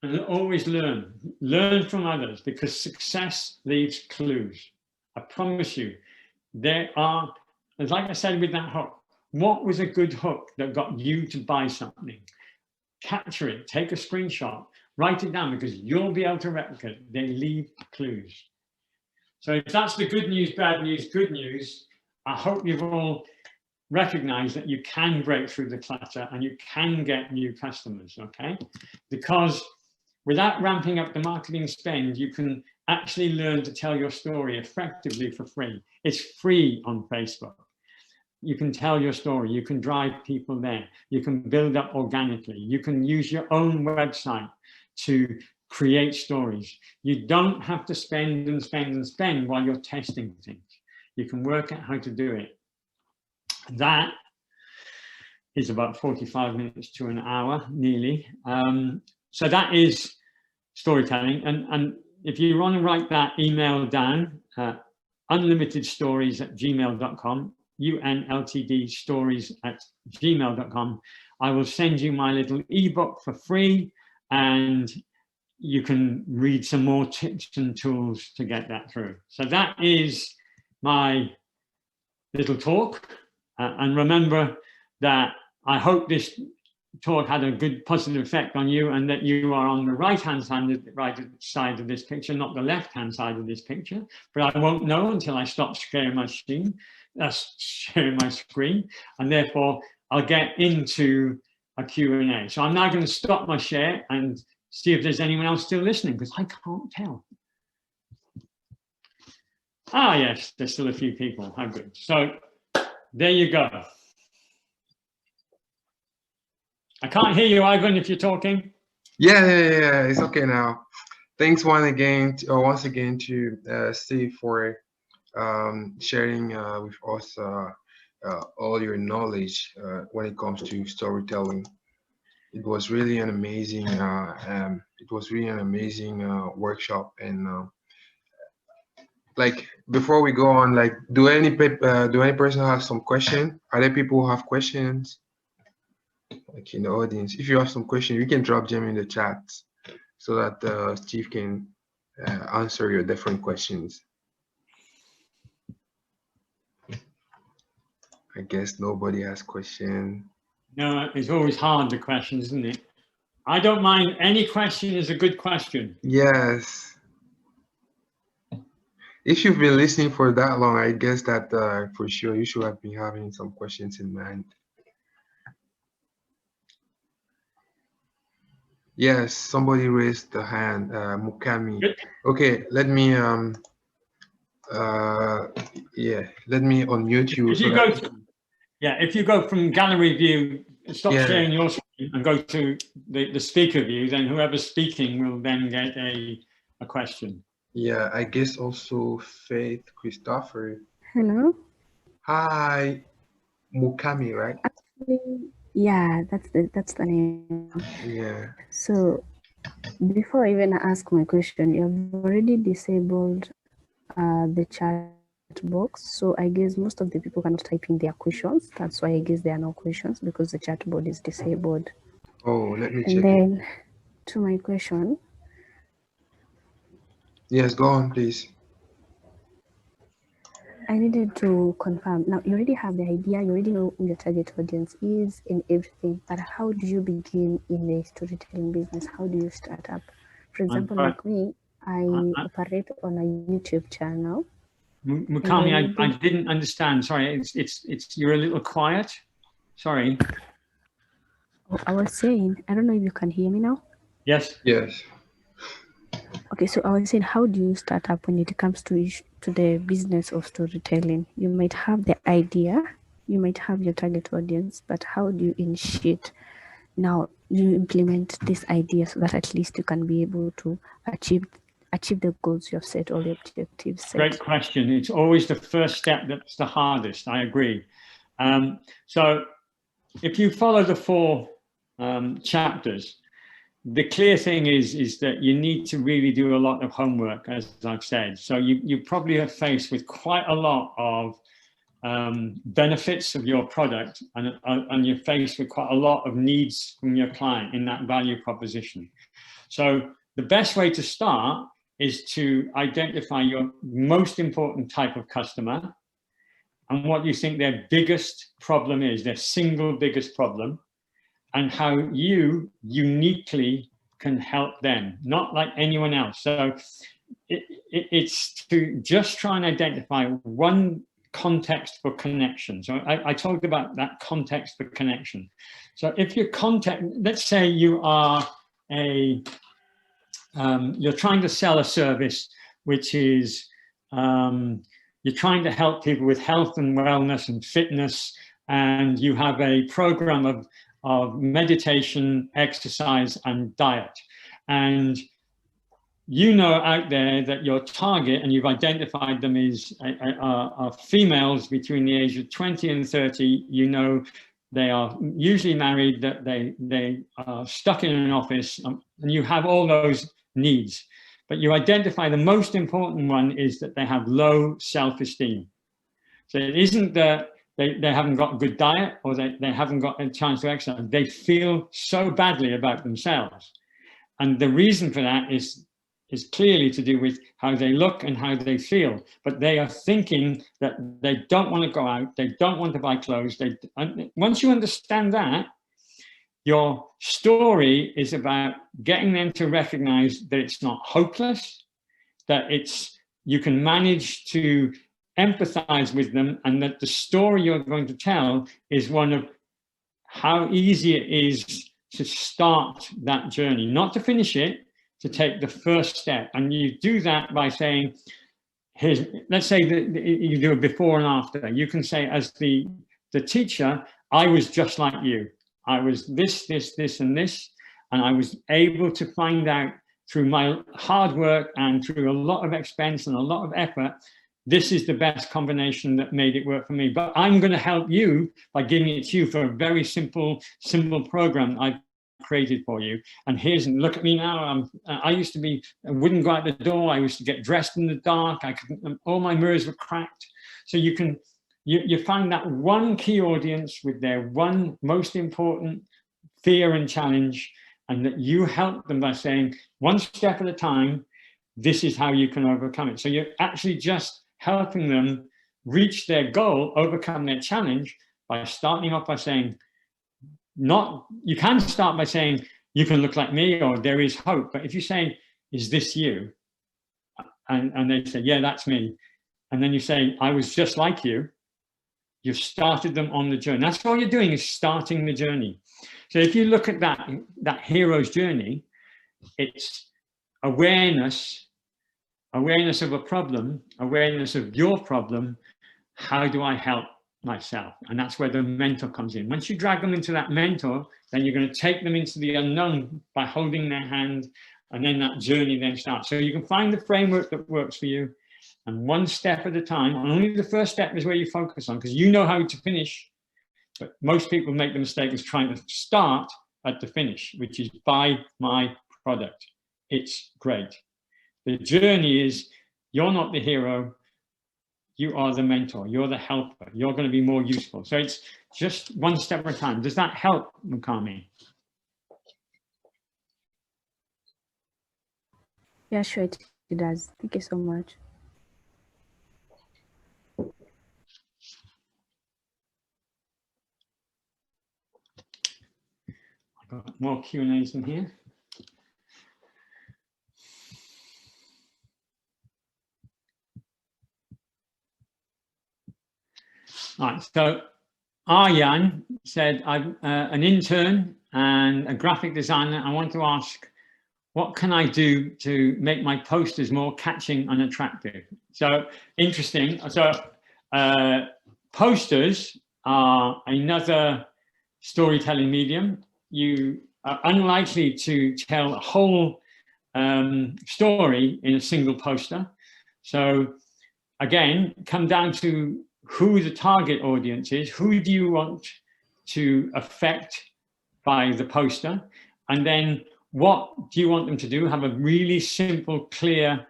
And always learn from others because success leaves clues. I promise you, there are, like I said with that hook, what was a good hook that got you to buy something? Capture it, take a screenshot, write it down because you'll be able to replicate. They leave clues. So if that's the good news, bad news, good news, I hope you've all recognized that you can break through the clutter and you can get new customers, okay? Because without ramping up the marketing spend, you can actually learn to tell your story effectively for free. It's free on Facebook. You can tell your story, you can drive people there, you can build up organically, you can use your own website to create stories. You don't have to spend and spend and spend while you're testing things. You can work out how to do it. That is about 45 minutes to an hour, nearly. So that is storytelling. And if you want to write that email down, unlimitedstories@gmail.com, unltdstories@gmail.com, I will send you my little ebook for free, and you can read some more tips and tools to get that through. So that is my little talk. And remember that I hope this talk had a good positive effect on you and that you are on the right-hand side of this picture, not the left-hand side of this picture. But I won't know until I stop sharing my screen, and therefore I'll get into a Q&A. So I'm now going to stop my share and see if there's anyone else still listening, because I can't tell. Ah, yes, there's still a few people. How good. So there you go. I can't hear you, Ivan, if you're talking. Yeah, it's okay now. Thanks once again to Steve for sharing with us all your knowledge when it comes to storytelling. It was really an amazing workshop, and like before we go on, like do any person have some question? Are there people who have questions? Like in the audience, if you have some question, you can drop them in the chat so that Steve can answer your different questions. I guess nobody has question. No, it's always hard, the question, isn't it? I don't mind. Any question is a good question. Yes. If you've been listening for that long, I guess that for sure you should have been having some questions in mind. Yes, somebody raised the hand, Mukami. Good. Okay, let me let me unmute you. If you go to, if you go from gallery view, stop sharing your screen and go to the speaker view, then whoever's speaking will then get a question. Yeah, I guess also Faith Christopher. Hello. Hi, Mukami, right? Actually, yeah, that's the name. Yeah. So before I even ask my question, you've already disabled the chat box. So I guess most of the people cannot type in their questions. That's why I guess there are no questions, because the chat board is disabled. Oh, let me check. And then to my question. Yes, go on, please. I needed to confirm. Now, you already have the idea, you already know who your target audience is and everything, but how do you begin in the storytelling business? How do you start up? For example, like me, I operate on a YouTube channel. Mukami, I didn't understand. Sorry, it's you're a little quiet. Sorry. Oh, I was saying, I don't know if you can hear me now. Yes. Yes. Okay, so I was saying, how do you start up when it comes to the business of storytelling? You might have the idea, you might have your target audience, but how do you initiate? Now you implement this idea so that at least you can be able to achieve the goals you have set or the objectives set. Great question. It's always the first step that's the hardest. I agree. So if you follow the 4 chapters, the clear thing is that you need to really do a lot of homework, as I've said. So you probably are faced with quite a lot of benefits of your product, and you're faced with quite a lot of needs from your client in that value proposition. So the best way to start is to identify your most important type of customer and what you think their biggest problem is, their single biggest problem, and how you uniquely can help them, not like anyone else. So it's to just try and identify one context for connection. So I talked about that context for connection. So if your context, let's say you are you're trying to sell a service, which is, you're trying to help people with health and wellness and fitness, and you have a program of meditation, exercise, and diet. And you know out there that your target, and you've identified them as are females between the age of 20 and 30. You know they are usually married, that they are stuck in an office, and you have all those needs. But you identify the most important one is that they have low self-esteem. So it isn't that they haven't got a good diet or they haven't got a chance to exercise. They feel so badly about themselves. And the reason for that is clearly to do with how they look and how they feel. But they are thinking that they don't want to go out, they don't want to buy clothes. Once you understand that, your story is about getting them to recognize that it's not hopeless, that you can manage to empathize with them, and that the story you're going to tell is one of how easy it is to start that journey, not to finish it, to take the first step. And you do that by saying, here's, let's say that you do a before and after. You can say, as the teacher, I was just like you. I was this, and this, and I was able to find out through my hard work and through a lot of expense and a lot of effort, this is the best combination that made it work for me. But I'm going to help you by giving it to you for a very simple program I've created for you. And here's, look at me now. I used to be, I wouldn't go out the door. I used to get dressed in the dark. All my mirrors were cracked. So you can, you find that one key audience with their one most important fear and challenge, and that you help them by saying, one step at a time, this is how you can overcome it. So you're actually just helping them reach their goal, overcome their challenge, by starting off by saying, you can start by saying, you can look like me, or there is hope. But if you say, is this you? And they say, yeah, that's me. And then you say, I was just like you. You've started them on the journey. That's all you're doing, is starting the journey. So if you look at that hero's journey, it's awareness of a problem, awareness of your problem. How do I help myself? And that's where the mentor comes in. Once you drag them into that mentor, then you're going to take them into the unknown by holding their hand, and then that journey then starts. So you can find the framework that works for you, and one step at a time. And only the first step is where you focus on, because you know how to finish. But most people make the mistake of trying to start at the finish, which is buy my product. It's great. The journey is, you're not the hero, you are the mentor, you're the helper, you're going to be more useful. So it's just one step at a time. Does that help, Mukami? Yeah, sure, it does. Thank you so much. I've got more Q&As in here. All right, so Aryan said, I'm an intern and a graphic designer. I want to ask, what can I do to make my posters more catching and attractive? So interesting. So posters are another storytelling medium. You are unlikely to tell a whole story in a single poster. So again, come down to who the target audience is, who do you want to affect by the poster, and then what do you want them to do? Have a really simple, clear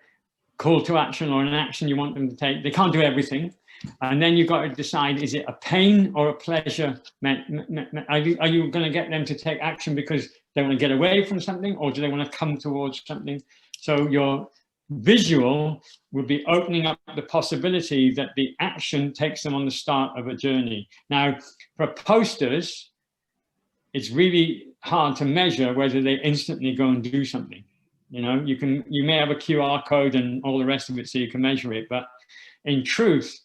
call to action or an action you want them to take. They can't do everything. And then you've got to decide, is it a pain or a pleasure? Are you going to get them to take action because they want to get away from something, or do they want to come towards something? So your visual will be opening up the possibility that the action takes them on the start of a journey. Now, for posters, it's really hard to measure whether they instantly go and do something. You know, you may have a QR code and all the rest of it so you can measure it, but in truth,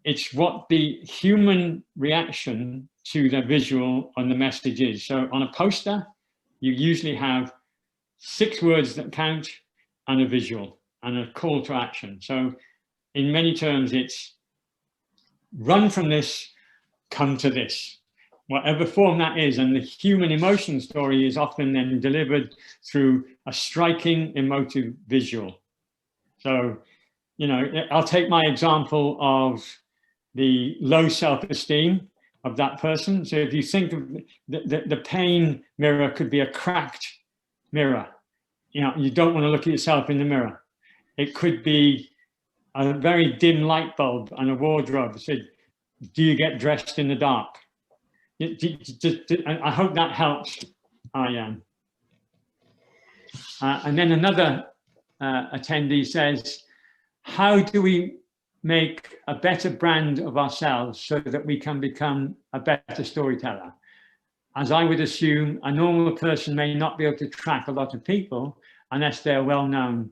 it's what the human reaction to the visual and the message is. So on a poster, you usually have 6 words that count, and a visual and a call to action. So in many terms, it's run from this, come to this, whatever form that is. And the human emotion story is often then delivered through a striking emotive visual. So, you know, I'll take my example of the low self-esteem of that person. So if you think of the pain mirror could be a cracked mirror. You know, you don't want to look at yourself in the mirror. It could be a very dim light bulb and a wardrobe. So do you get dressed in the dark? I hope that helps, Aryan. And then another attendee says, how do we make a better brand of ourselves so that we can become a better storyteller? As I would assume, a normal person may not be able to track a lot of people unless they're well known.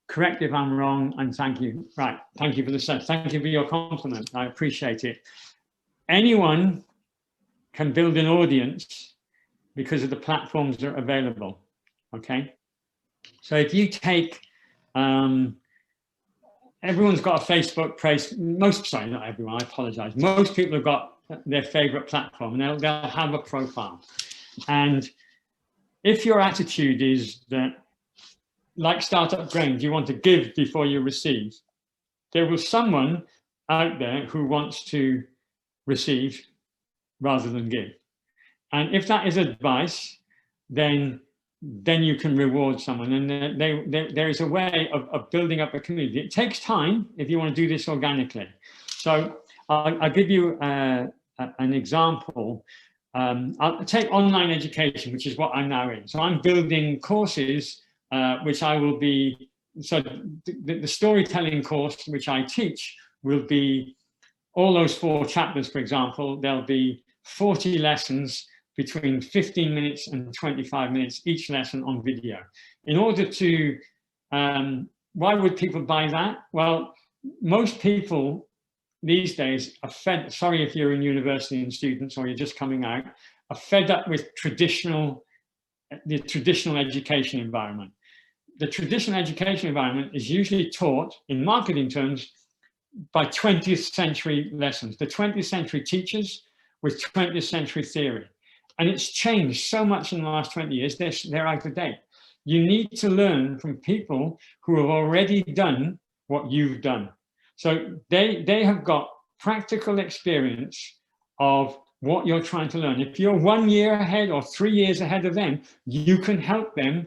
Correct if I'm wrong, and thank you. Right, thank you for the thank you for your compliment. I appreciate it. Anyone can build an audience because of the platforms that are available, okay? So if you take, everyone's got a Facebook page, sorry, not everyone, I apologize. Most people have got their favorite platform and they'll have a profile. And if your attitude is that, like Startup Brains, you want to give before you receive, there will someone out there who wants to receive rather than give. And if that is advice, then you can reward someone. And there is a way of building up a community. It takes time if you want to do this organically. So I'll give you an example. I'll take online education, which is what I'm now in. So I'm building courses, which I will be, so the storytelling course, which I teach, will be all those 4 chapters, for example. There'll be 40 lessons between 15 minutes and 25 minutes, each lesson on video. In order to, why would people buy that? Well, most people these days are fed, sorry if you're in university and students or you're just coming out, are fed up with the traditional education environment. The traditional education environment is usually taught in marketing terms by 20th century lessons, the 20th century teachers with 20th century theory. And it's changed so much in the last 20 years, they're out of date. You need to learn from people who have already done what you've done. So they have got practical experience of what you're trying to learn. If you're 1 year ahead or 3 years ahead of them, you can help them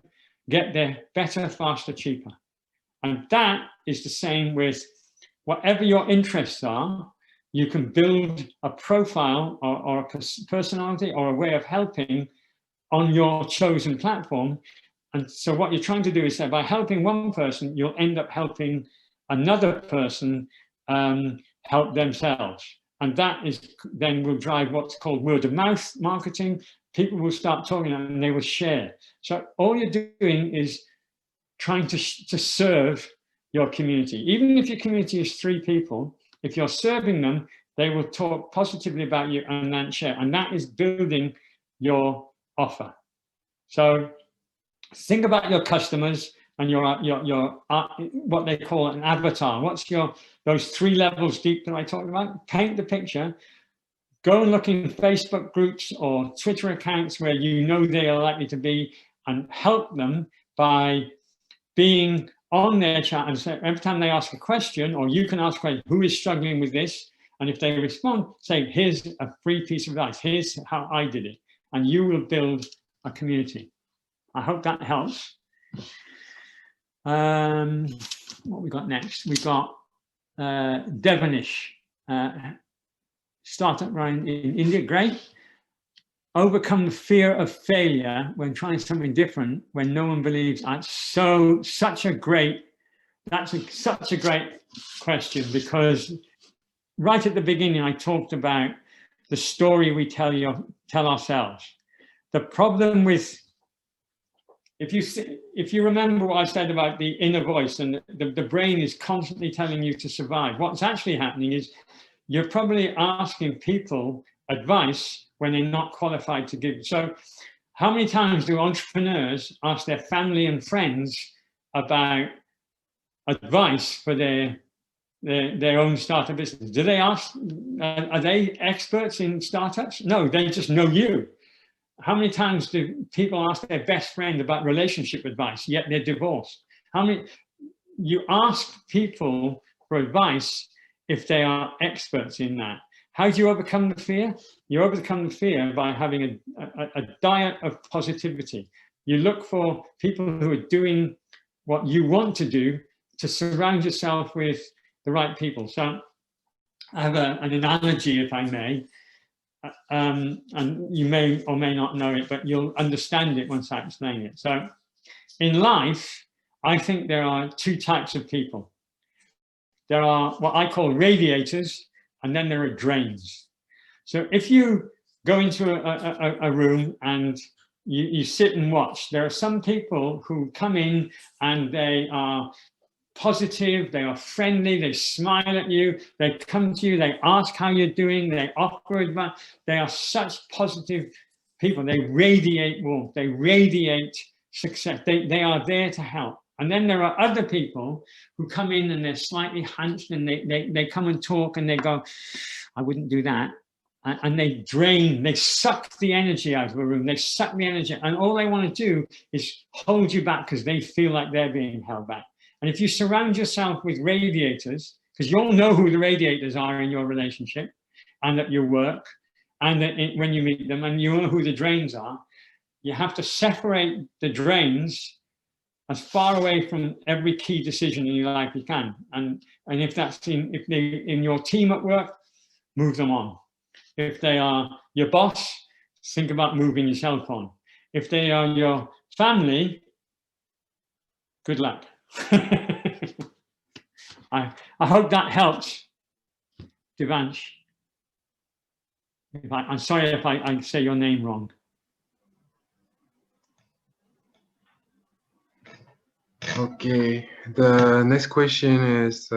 get there better, faster, cheaper. And that is the same with whatever your interests are. You can build a profile or a personality or a way of helping on your chosen platform. And so what you're trying to do is say, by helping one person, you'll end up helping another person help themselves. And that is then will drive what's called word of mouth marketing. People will start talking and they will share. So all you're doing is trying to serve your community. Even if your community is 3 people, if you're serving them, they will talk positively about you and then share. And that is building your offer. So think about your customers and your what they call an avatar. What's those 3 levels deep that I talked about? Paint the picture. Go and look in Facebook groups or Twitter accounts where you know they are likely to be, and help them by being on their chat. And so every time they ask a question, or you can ask a question, who is struggling with this? And if they respond, say, here's a free piece of advice. Here's how I did it. And you will build a community. I hope that helps. What we got next? We got Devonish, startup round in India. Great. Overcome the fear of failure when trying something different, when no one believes. That's such a great question, because right at the beginning I talked about the story we tell ourselves. The problem with, if you remember what I said about the inner voice and the brain is constantly telling you to survive, what's actually happening is you're probably asking people advice when they're not qualified to give. So how many times do entrepreneurs ask their family and friends about advice for their own startup business? Do they ask, are they experts in startups? No, they just know you. How many times do people ask their best friend about relationship advice, yet they're divorced? You ask people for advice if they are experts in that. How do you overcome the fear? You overcome the fear by having a diet of positivity. You look for people who are doing what you want to do, to surround yourself with the right people. So I have an analogy, if I may, and you may or may not know it, but you'll understand it once I explain it. So in life, I think there are 2 types of people. There are what I call radiators, and then there are drains. So if you go into a room and you sit and watch, there are some people who come in and they are positive, they are friendly, they smile at you, they come to you, they ask how you're doing, they offer advice. They are such positive people. They radiate warmth, they radiate success. They are there to help. And then there are other people who come in and they're slightly hunched and they come and talk and they go, I wouldn't do that. And they drain, they suck the energy out of a room, they suck the energy, and all they want to do is hold you back because they feel like they're being held back. And if you surround yourself with radiators, because you'll know who the radiators are in your relationship and at your work, and that when you meet them, and you know who the drains are, you have to separate the drains as far away from every key decision in your life you can. And if that's in your team at work, move them on. If they are your boss, think about moving yourself on. If they are your family, good luck. I hope that helps, Devansh. I'm sorry if I say your name wrong. Okay, the next question is,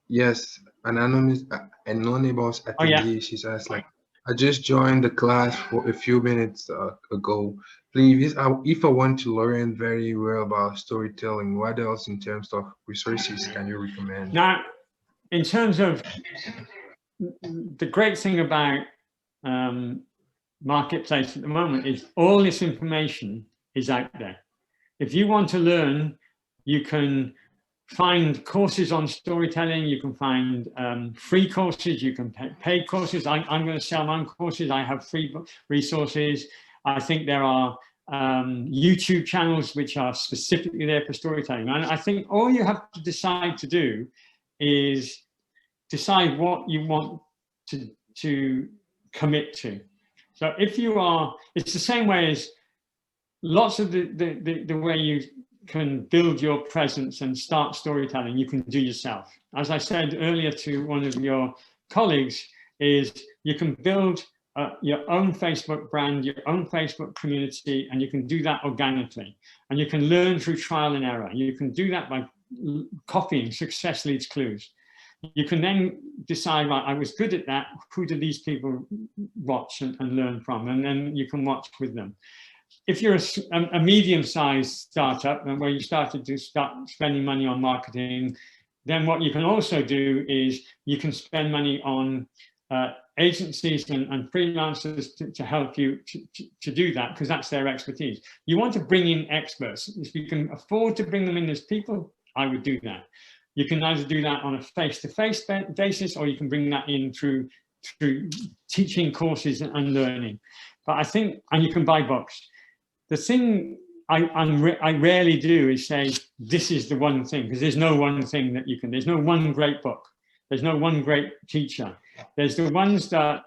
yes, anonymous attendee. Oh, yeah. She says, like, I just joined the class for a few minutes ago. Please, if I want to learn very well about storytelling, what else in terms of resources can you recommend? Now, in terms of the great thing about Marketplace at the moment is all this information is out there. If you want to learn, you can find courses on storytelling, you can find free courses, you can pay courses. I'm going to sell my own courses. I have free resources. I think there are YouTube channels which are specifically there for storytelling. And I think all you have to decide to do is decide what you want to commit to. So if you are, it's the same way as lots of the way you can build your presence and start storytelling, you can do yourself. As I said earlier to one of your colleagues, is you can build your own Facebook brand, your own Facebook community, and you can do that organically. And you can learn through trial and error. You can do that by copying success leads clues. You can then decide, right, I was good at that. Who do these people watch and learn from? And then you can watch with them. If you're a medium-sized startup and where you started to start spending money on marketing, then what you can also do is you can spend money on agencies and freelancers to help you to do that, because that's their expertise. You want to bring in experts. If you can afford to bring them in as people, I would do that. You can either do that on a face-to-face basis, or you can bring that in through teaching courses and learning. But I think, and you can buy books. The thing I rarely do is say, this is the one thing, because there's no one thing that you can, there's no one great book. There's no one great teacher. There's the ones that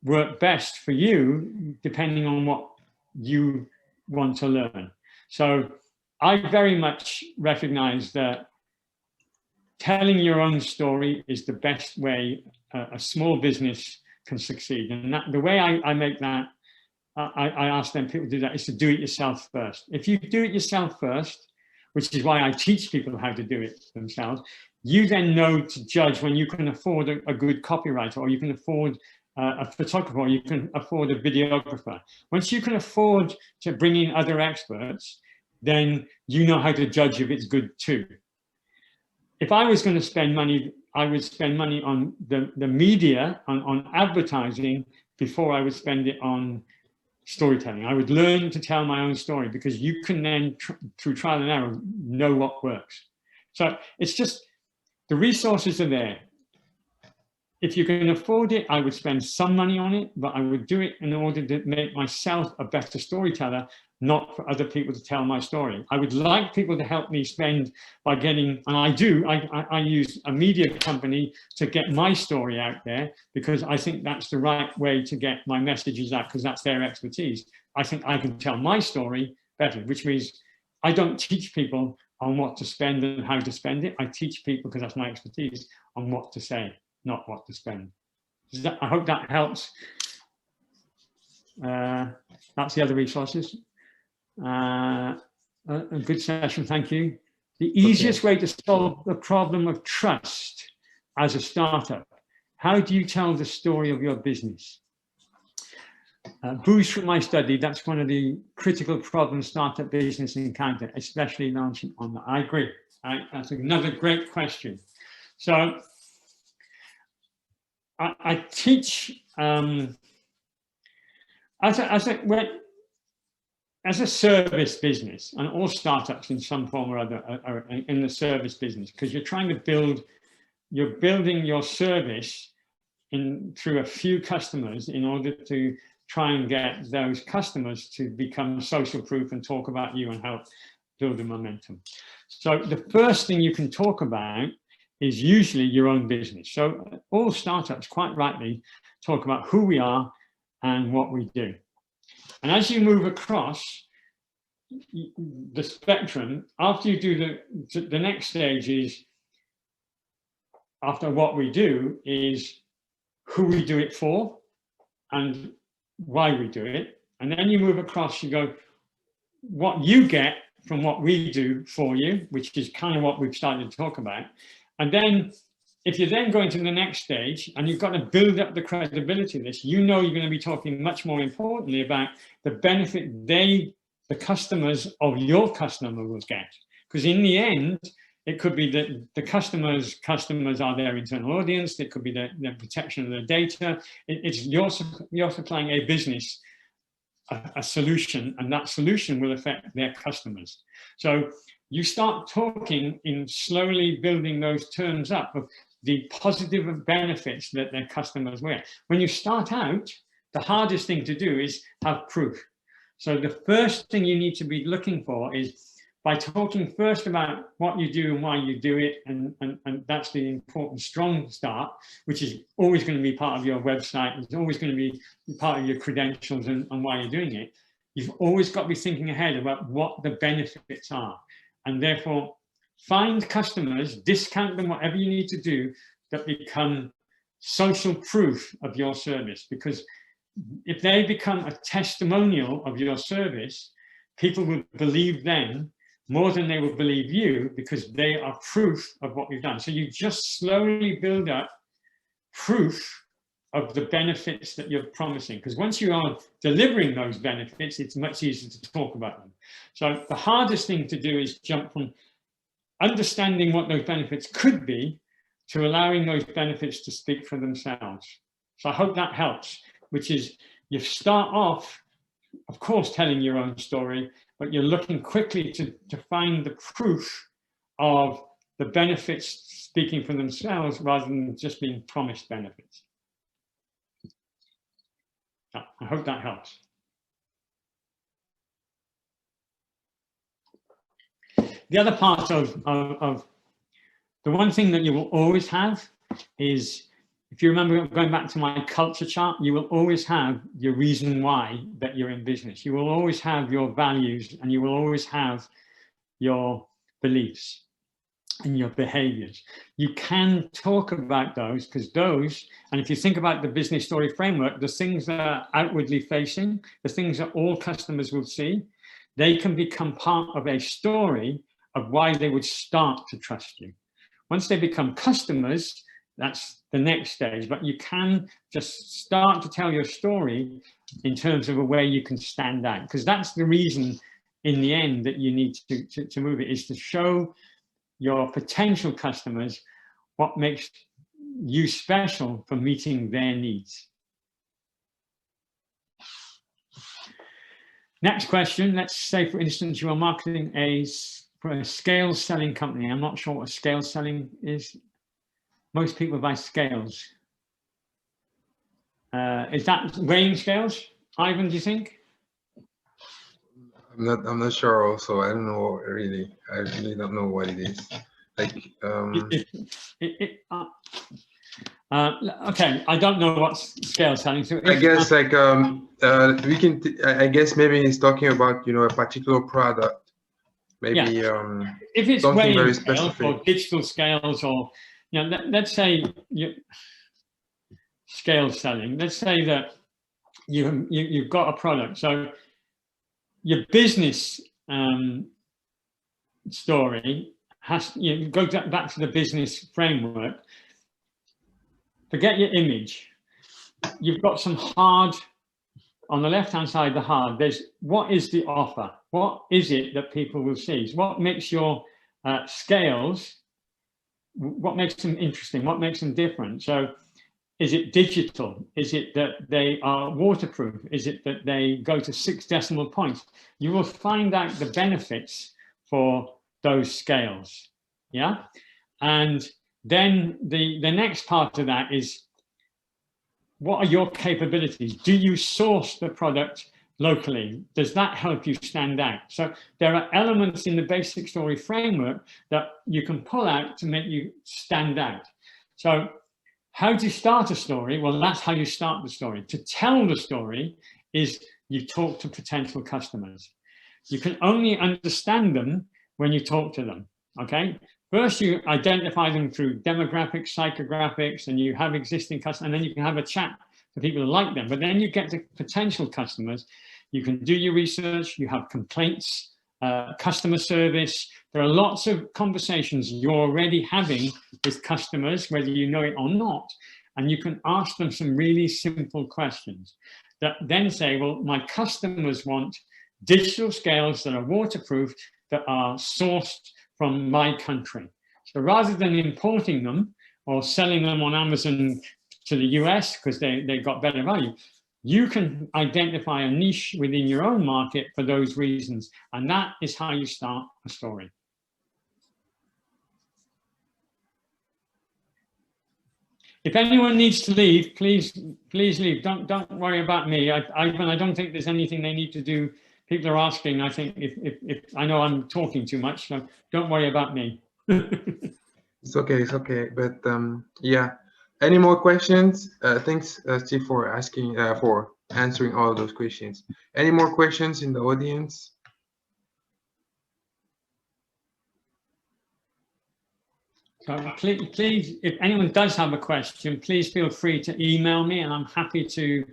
work best for you, depending on what you want to learn. So I very much recognize that telling your own story is the best way a small business can succeed. And that, the way I make that, I ask them people to do that, is to do it yourself first. If you do it yourself first, which is why I teach people how to do it themselves, you then know to judge when you can afford a good copywriter, or you can afford a photographer, or you can afford a videographer. Once you can afford to bring in other experts, then you know how to judge if it's good too. If I was going to spend money, I would spend money on the media, on advertising, before I would spend it on storytelling. I would learn to tell my own story, because you can then, through trial and error, know what works. So it's just, the resources are there. If you can afford it, I would spend some money on it, but I would do it in order to make myself a better storyteller, not for other people to tell my story. I would like people to help me spend by getting, and I do, I use a media company to get my story out there, because I think that's the right way to get my messages out, because that's their expertise. I think I can tell my story better, which means I don't teach people on what to spend and how to spend it. I teach people, because that's my expertise, on what to say, not what to spend. I hope that helps. That's the other resources. A good session, thank you. The easiest way to solve the problem of trust as a startup. How do you tell the story of your business? Boost from my study, that's one of the critical problems startup business encounter, especially launching online. I agree. That's another great question. So I teach as a service business, and all startups in some form or other are in the service business, because you're trying to you're building your service through a few customers in order to try and get those customers to become social proof and talk about you and help build the momentum. So the first thing you can talk about is usually your own business. So all startups quite rightly talk about who we are and what we do. And as you move across the spectrum, after you do the next stage is, after what we do, is who we do it for and why we do it. And then you move across, you go, what you get from what we do for you, which is kind of what we've started to talk about. And then if you're then going to the next stage and you've got to build up the credibility of this, you know you're going to be talking much more importantly about the benefit the customers of your customer will get. Because in the end, it could be that the customers are their internal audience. It could be the protection of their data. You're supplying a business, a solution, and that solution will affect their customers. So you start talking in slowly building those terms up of the positive benefits that their customers will. When you start out, the hardest thing to do is have proof. So the first thing you need to be looking for is, by talking first about what you do and why you do it, and that's the important strong start, which is always going to be part of your website, it's always going to be part of your credentials and why you're doing it. You've always got to be thinking ahead about what the benefits are, and therefore find customers, discount them, whatever you need to do, that become social proof of your service. Because if they become a testimonial of your service, people will believe them more than they will believe you, because they are proof of what you've done. So you just slowly build up proof of the benefits that you're promising. Because once you are delivering those benefits, it's much easier to talk about them. So the hardest thing to do is jump from understanding what those benefits could be to allowing those benefits to speak for themselves. So I hope that helps, which is you start off, of course, telling your own story, but you're looking quickly to find the proof of the benefits speaking for themselves rather than just being promised benefits. I hope that helps. The other part of the one thing that you will always have is, if you remember going back to my culture chart, you will always have your reason why that you're in business. You will always have your values, and you will always have your beliefs and your behaviors. You can talk about those, because those, and if you think about the business story framework, the things that are outwardly facing, the things that all customers will see, they can become part of a story of why they would start to trust you. Once they become customers, that's the next stage, but you can just start to tell your story in terms of a way you can stand out, because that's the reason in the end that you need to move it, is to show your potential customers what makes you special for meeting their needs. Next question, let's say for instance you are marketing for a scale selling company. I'm not sure what scale selling is. Most people buy scales. Is that weighing scales, Ivan, do you think? I'm not sure also. I don't know really. I really don't know what it is. Like okay, I don't know what scale selling. So I guess like we can I guess maybe he's talking about, you know, a particular product. Maybe yeah. If it's something very scales specific, or digital scales, or you know, let's say scale selling. Let's say that you've got a product. So your business story has, go back to the business framework. Forget your image. You've got some hard, on the left-hand side, the hard, there's what is the offer? What is it that people will see? What makes your scales, what makes them interesting? What makes them different? So is it digital? Is it that they are waterproof? Is it that they go to 6 decimal points? You will find out the benefits for those scales, yeah? And then the next part of that is, what are your capabilities? Do you source the product locally? Does that help you stand out? So there are elements in the basic story framework that you can pull out to make you stand out. So how do you start a story? Well, that's how you start the story. To tell the story is you talk to potential customers. You can only understand them when you talk to them, okay? First, you identify them through demographics, psychographics, and you have existing customers, and then you can have a chat to people who like them. But then you get to potential customers. You can do your research, you have complaints, customer service. There are lots of conversations you're already having with customers, whether you know it or not, and you can ask them some really simple questions that then say, well, my customers want digital scales that are waterproof, that are sourced from my country. So rather than importing them or selling them on Amazon to the US because they got better value, you can identify a niche within your own market for those reasons. And that is how you start a story. If anyone needs to leave, please leave. Don't worry about me. I don't think there's anything they need to do. People are asking, I think, if I know I'm talking too much, so don't worry about me. It's okay. But yeah, any more questions? Thanks, Steve, for asking, for answering all those questions. Any more questions in the audience? So please, if anyone does have a question, please feel free to email me, and I'm happy to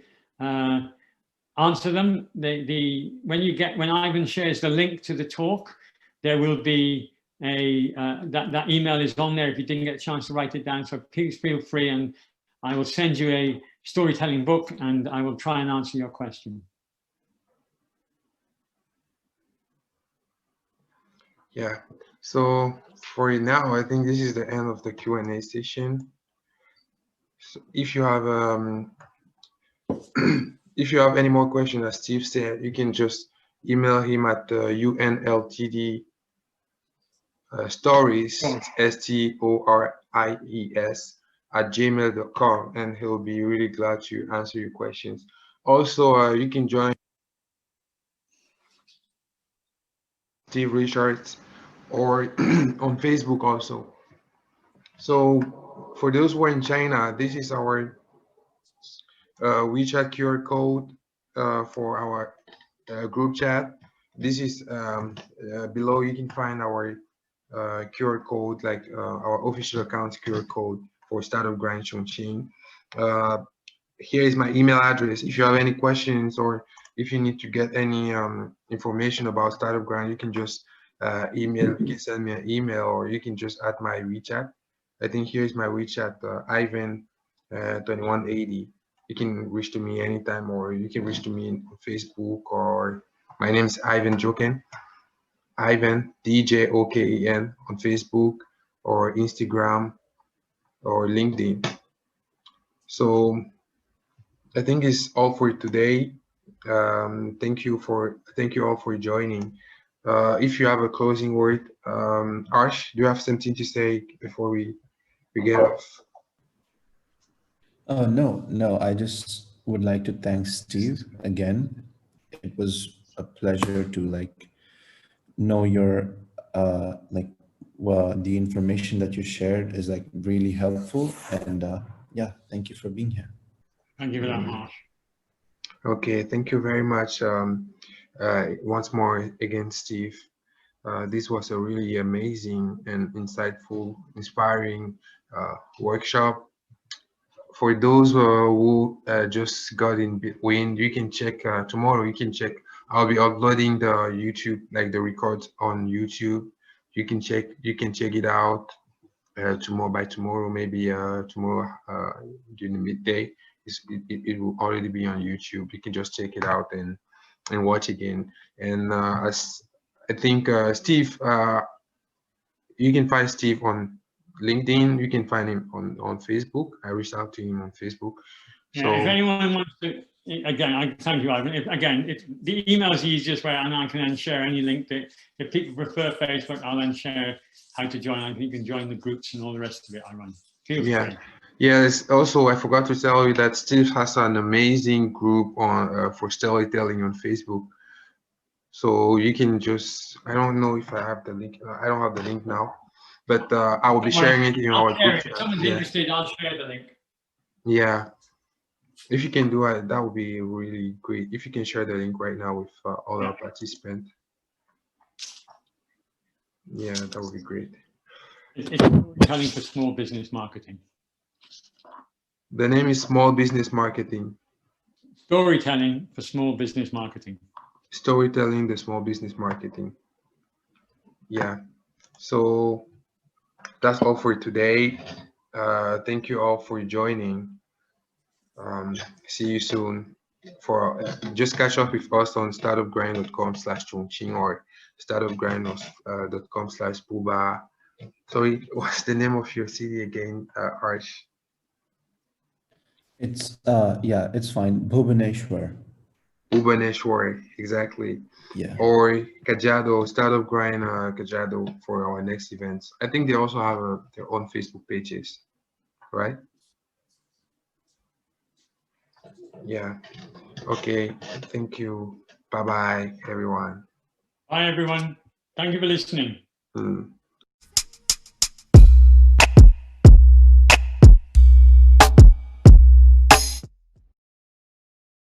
answer them. When Ivan shares the link to the talk, there will be that email is on there if you didn't get a chance to write it down. So please feel free, and I will send you a storytelling book, and I will try and answer your question. Yeah. So for now, I think this is the end of the Q&A session. So if you have if you have any more questions, as Steve said, you can just email him at UNLTD stories, STORIES @gmail.com, and he'll be really glad to answer your questions. Also, you can join Steve Richards or on Facebook also. So for those who are in China, this is our WeChat QR code for our group chat. This is below. You can find our QR code, like our official account QR code for Startup Grind Chongqing. Here is my email address. If you have any questions or if you need to get any information about Startup Grind, you can just email. You can send me an email, or you can just add my WeChat. I think here is my WeChat, Ivan 2180. You can reach to me anytime, or you can reach to me on Facebook, or my name is Ivan Joken. Ivan DJOKEN on Facebook or Instagram or LinkedIn. So I think it's all for today. Thank you all for joining. If you have a closing word, Arsh, do you have something to say before we get off? No, I just would like to thank Steve again. It was a pleasure to know your the information that you shared is really helpful, and yeah, thank you for being here. Thank you for that, Marsh. Okay, thank you very much. Once more again, Steve. This was a really amazing and insightful, inspiring workshop. For those who just got in between, you can check tomorrow. You can check I'll be uploading the YouTube, like the records on YouTube. You can check it out tomorrow, by tomorrow, maybe tomorrow during the midday. It will already be on YouTube. You can just check it out and watch again. And as I think Steve, you can find Steve on LinkedIn. You can find him on Facebook. I reached out to him on Facebook. Yeah, So if anyone wants to, again, I thank you, Ivan. The email is the easiest way, and I can then share any link that, if people prefer Facebook, I'll then share how to join. I think you can join the groups and all the rest of it, Ivan. Feel free. Yes, also I forgot to tell you that Steve has an amazing group on for storytelling on Facebook. So you can just, I don't know if I have the link. I don't have the link now, but I will be sharing it in our group. If someone's interested, I'll share the link. Yeah, if you can do it, that would be really great. If you can share the link right now with all our participants. Yeah, that would be great. It's storytelling for small business marketing. The name is Small Business Marketing. Storytelling for small business marketing. Storytelling, the small business marketing. Yeah, so that's all for today. Thank you all for joining. See you soon. For just catch up with us on startupgrind.com/chongqing or startupgrind.com/Bhuba. Sorry, what's the name of your city again, Arch? It's yeah, it's fine. Bhubaneswar. Bhubaneswar, exactly. Yeah. Or Kajiado, Startup Grind Kajiado for our next events. I think they also have their own Facebook pages, right? Yeah. Okay. Thank you. Bye bye, everyone. Bye, everyone. Thank you for listening.